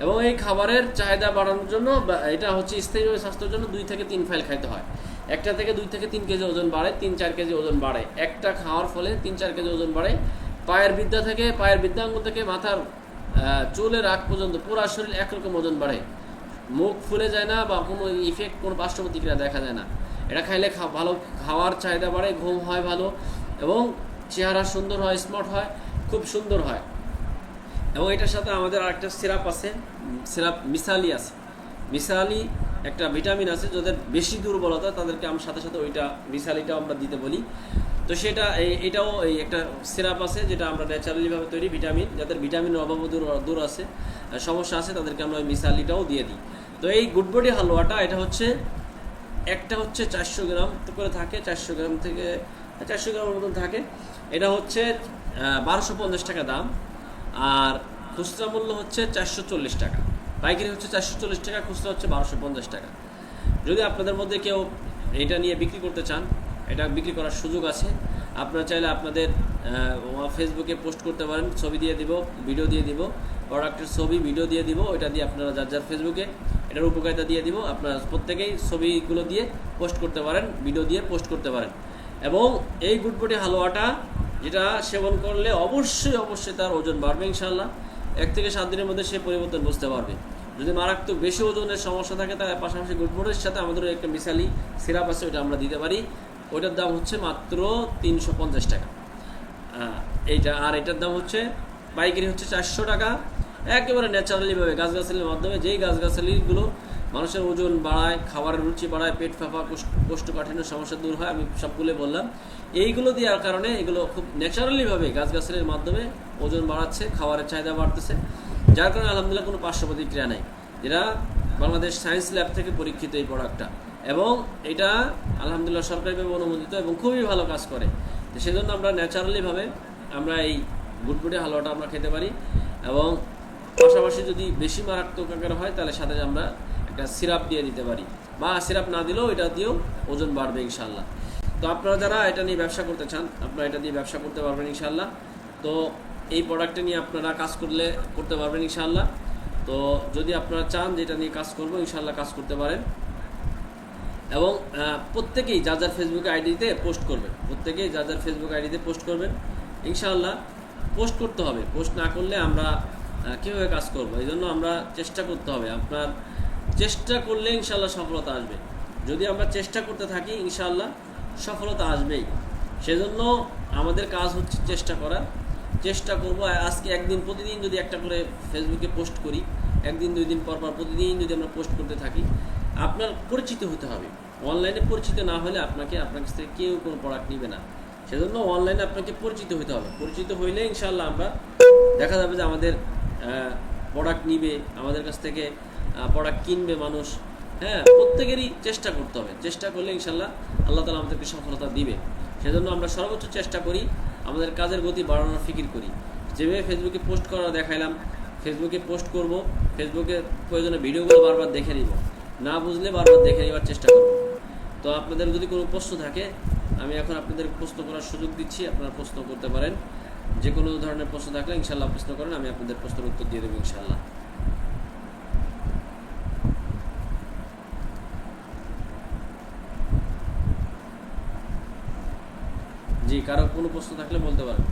এবং এই খাবারের চাহিদা বাড়ানোর জন্য এটা হচ্ছে স্থায়ীভাবে স্বাস্থ্যের জন্য 2 থেকে 3 ফাইল খাইতে হয়। একটা থেকে 2 থেকে 3 কেজি ওজন বাড়ে, 3-4 কেজি ওজন বাড়ে। একটা খাওয়ার ফলে 3-4 কেজি ওজন বাড়ে। পায়ের বৃদ্ধাঙ্গ থেকে মাথার চুলের আগ পর্যন্ত পুরো শরীর একরকম ওজন বাড়ে। মুখ ফুলে যায় না বা কোনো ইফেক্ট, কোনো পার্শ্ব প্রতিক্রিয়া দেখা যায় না। এটা খাইলে ভালো খাওয়ার চাহিদা বাড়ে, ঘুম হয় ভালো, এবং চেহারা সুন্দর হয়, স্মার্ট হয়, খুব সুন্দর হয়। এবং এটার সাথে আমাদের আরেকটা সিরাপ আছে, সিরাপ মিসালি আছে। মিসালি একটা ভিটামিন আছে, যাদের বেশি দুর্বলতা তাদেরকে আমরা সাথে সাথে ওইটা মিসালিটাও আমরা দিতে বলি। তো সেটা এটাও এই একটা সিরাপ আছে যেটা আমরা ন্যাচারালিভাবে তৈরি ভিটামিন, যাদের ভিটামিনের অভাব দূর আছে, সমস্যা আছে, তাদেরকে আমরা ওই মিসালিটাও দিয়ে দিই। তো এই গুড বডি হালুয়াটা এটা হচ্ছে একটা হচ্ছে 400 গ্রাম করে থাকে, 400 গ্রাম থেকে 400 গ্রামের মতন থাকে। এটা হচ্ছে 1250 টাকা দাম, আর খুচরা মূল্য হচ্ছে 440 টাকা, পাইকারি হচ্ছে 440 টাকা, খুচরা হচ্ছে 1250 টাকা। যদি আপনাদের মধ্যে কেউ এটা নিয়ে বিক্রি করতে চান, এটা বিক্রি করার সুযোগ আছে। আপনারা চাইলে আপনাদের ফেসবুকে পোস্ট করতে পারেন, ছবি দিয়ে দিব, ভিডিও দিয়ে দিব, প্রোডাক্টের ছবি ভিডিও দিয়ে দিব। এটা দিয়ে আপনারা যার ফেসবুকে এটার উপকারিতা দিয়ে দিব, আপনারা প্রত্যেকেই ছবিগুলো দিয়ে পোস্ট করতে পারেন, ভিডিও দিয়ে পোস্ট করতে পারেন। এবং এই গুড বডি হালুয়াটা যেটা সেবন করলে অবশ্যই তার ওজন বাড়বে ইনশাআল্লাহ। 1 থেকে 7 দিনের মধ্যে সে পরিবর্তন বুঝতে পারবে। যদি মারাত্মক বেশি ওজনের সমস্যা থাকে তাহলে পাশাপাশি গুড বডির সাথে আমাদের একটা মিসালি সিরাপ আছে, ওইটা আমরা দিতে পারি। ওইটার দাম হচ্ছে মাত্র 350 টাকা এইটা, আর এটার দাম হচ্ছে পাইকারি হচ্ছে 400 টাকা। একেবারে ন্যাচারালিভাবে গাছগাছালির মাধ্যমে, যেই গাছগাছালিগুলো মানুষের ওজন বাড়ায়, খাবারের রুচি বাড়ায়, পেট ফাঁপা, কোষ্ঠকাঠিন্য সমস্যা দূর হয়, আমি সবগুলো বললাম। এইগুলো দেওয়ার কারণে এগুলো খুব ন্যাচারালিভাবে গাছগাছালির মাধ্যমে ওজন বাড়াচ্ছে, খাবারের চাহিদা বাড়তেছে, যার কারণে আলহামদুলিল্লাহ কোনো পার্শ্ব প্রতিক্রিয়া নেই। যেটা বাংলাদেশ সায়েন্স ল্যাব থেকে পরীক্ষিত এই প্রোডাক্টটা, এবং এটা আলহামদুলিল্লাহ সরকারিভাবে অনুমোদিত এবং খুবই ভালো কাজ করে। তো সেজন্য আমরা ন্যাচারালিভাবে আমরা এই গুড বডি হালুয়াটা আমরা খেতে পারি। এবং পাশাপাশি যদি বেশি মারাত্মক আকার হয় তাহলে সাথে আমরা একটা সিরাপ দিয়ে দিতে পারি, বা সিরাপ না দিলেও এটা দিয়েও ওজন বাড়বে ইনশাআল্লাহ। তো আপনারা যারা এটা নিয়ে ব্যবসা করতে চান, আপনারা এটা দিয়ে ব্যবসা করতে পারবেন ইনশাআল্লাহ। তো এই প্রোডাক্টটা নিয়ে আপনারা কাজ করতে পারবেন ইনশাআল্লাহ। তো যদি আপনারা চান যে এটা নিয়ে কাজ করবো, ইনশাআল্লাহ কাজ করতে পারেন। এবং প্রত্যেকেই যার ফেসবুক আইডিতে পোস্ট করবেন, প্রত্যেকেই যার ফেসবুক আইডিতে পোস্ট করবেন ইনশাআল্লাহ। পোস্ট করতে হবে, পোস্ট না করলে আমরা কীভাবে কাজ করবো? এই জন্য আমরা চেষ্টা করতে হবে। আপনার চেষ্টা করলে ইনশাআল্লাহ সফলতা আসবে। যদি আমরা চেষ্টা করতে থাকি ইনশাআল্লাহ সফলতা আসবেই। সেজন্য আমাদের কাজ হচ্ছে চেষ্টা করা। চেষ্টা করব আজকে একদিন প্রতিদিন যদি একটা করে ফেসবুকে পোস্ট করি, একদিন 2 দিন পর প্রতিদিন যদি আমরা পোস্ট করতে থাকি, আপনার পরিচিত হতে হবে। অনলাইনে পরিচিত না হলে আপনার কাছ থেকে কেউ কোনো প্রোডাক্ট নেবে না। সেজন্য অনলাইনে আপনাকে পরিচিত হতে হবে। পরিচিত হইলে ইনশাআল্লাহ আমরা দেখা যাবে যে আমাদের প্রোডাক্ট নিবে, আমাদের কাছ থেকে প্রোডাক্ট কিনবে মানুষ। হ্যাঁ, প্রত্যেকেরই চেষ্টা করতে হবে। চেষ্টা করলে ইনশাআল্লাহ আল্লাহ তাআলা আমাদেরকে সফলতা দিবে। সেজন্য আমরা সর্বোচ্চ চেষ্টা করি, আমাদের কাজের গতি বাড়ানোর ফিকির করি। যেভাবে ফেসবুকে পোস্ট করা দেখাইলাম, ফেসবুকে পোস্ট করব, ফেসবুকে প্রয়োজনে ভিডিওগুলো বারবার দেখে নিব, না বুঝলে বারবার দেখে নেওয়ার চেষ্টা করব। তো আপনাদের যদি কোনো প্রশ্ন থাকে, আমি এখন আপনাদের প্রশ্ন করার সুযোগ দিচ্ছি, আপনারা প্রশ্ন করতে পারেন। যে কোনো ধরনের প্রশ্ন থাকলে ইনশাআল্লাহ প্রশ্ন করেন, আমি আপনাদের প্রশ্নের উত্তর দিয়ে দেবো ইনশাআল্লাহ। জি, কারো কোনো প্রশ্ন থাকলে বলতে পারেন।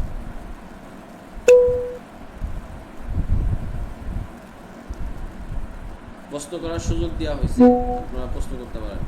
প্রশ্ন করার সুযোগ দেওয়া হয়েছে, আপনারা প্রশ্ন করতে পারেন।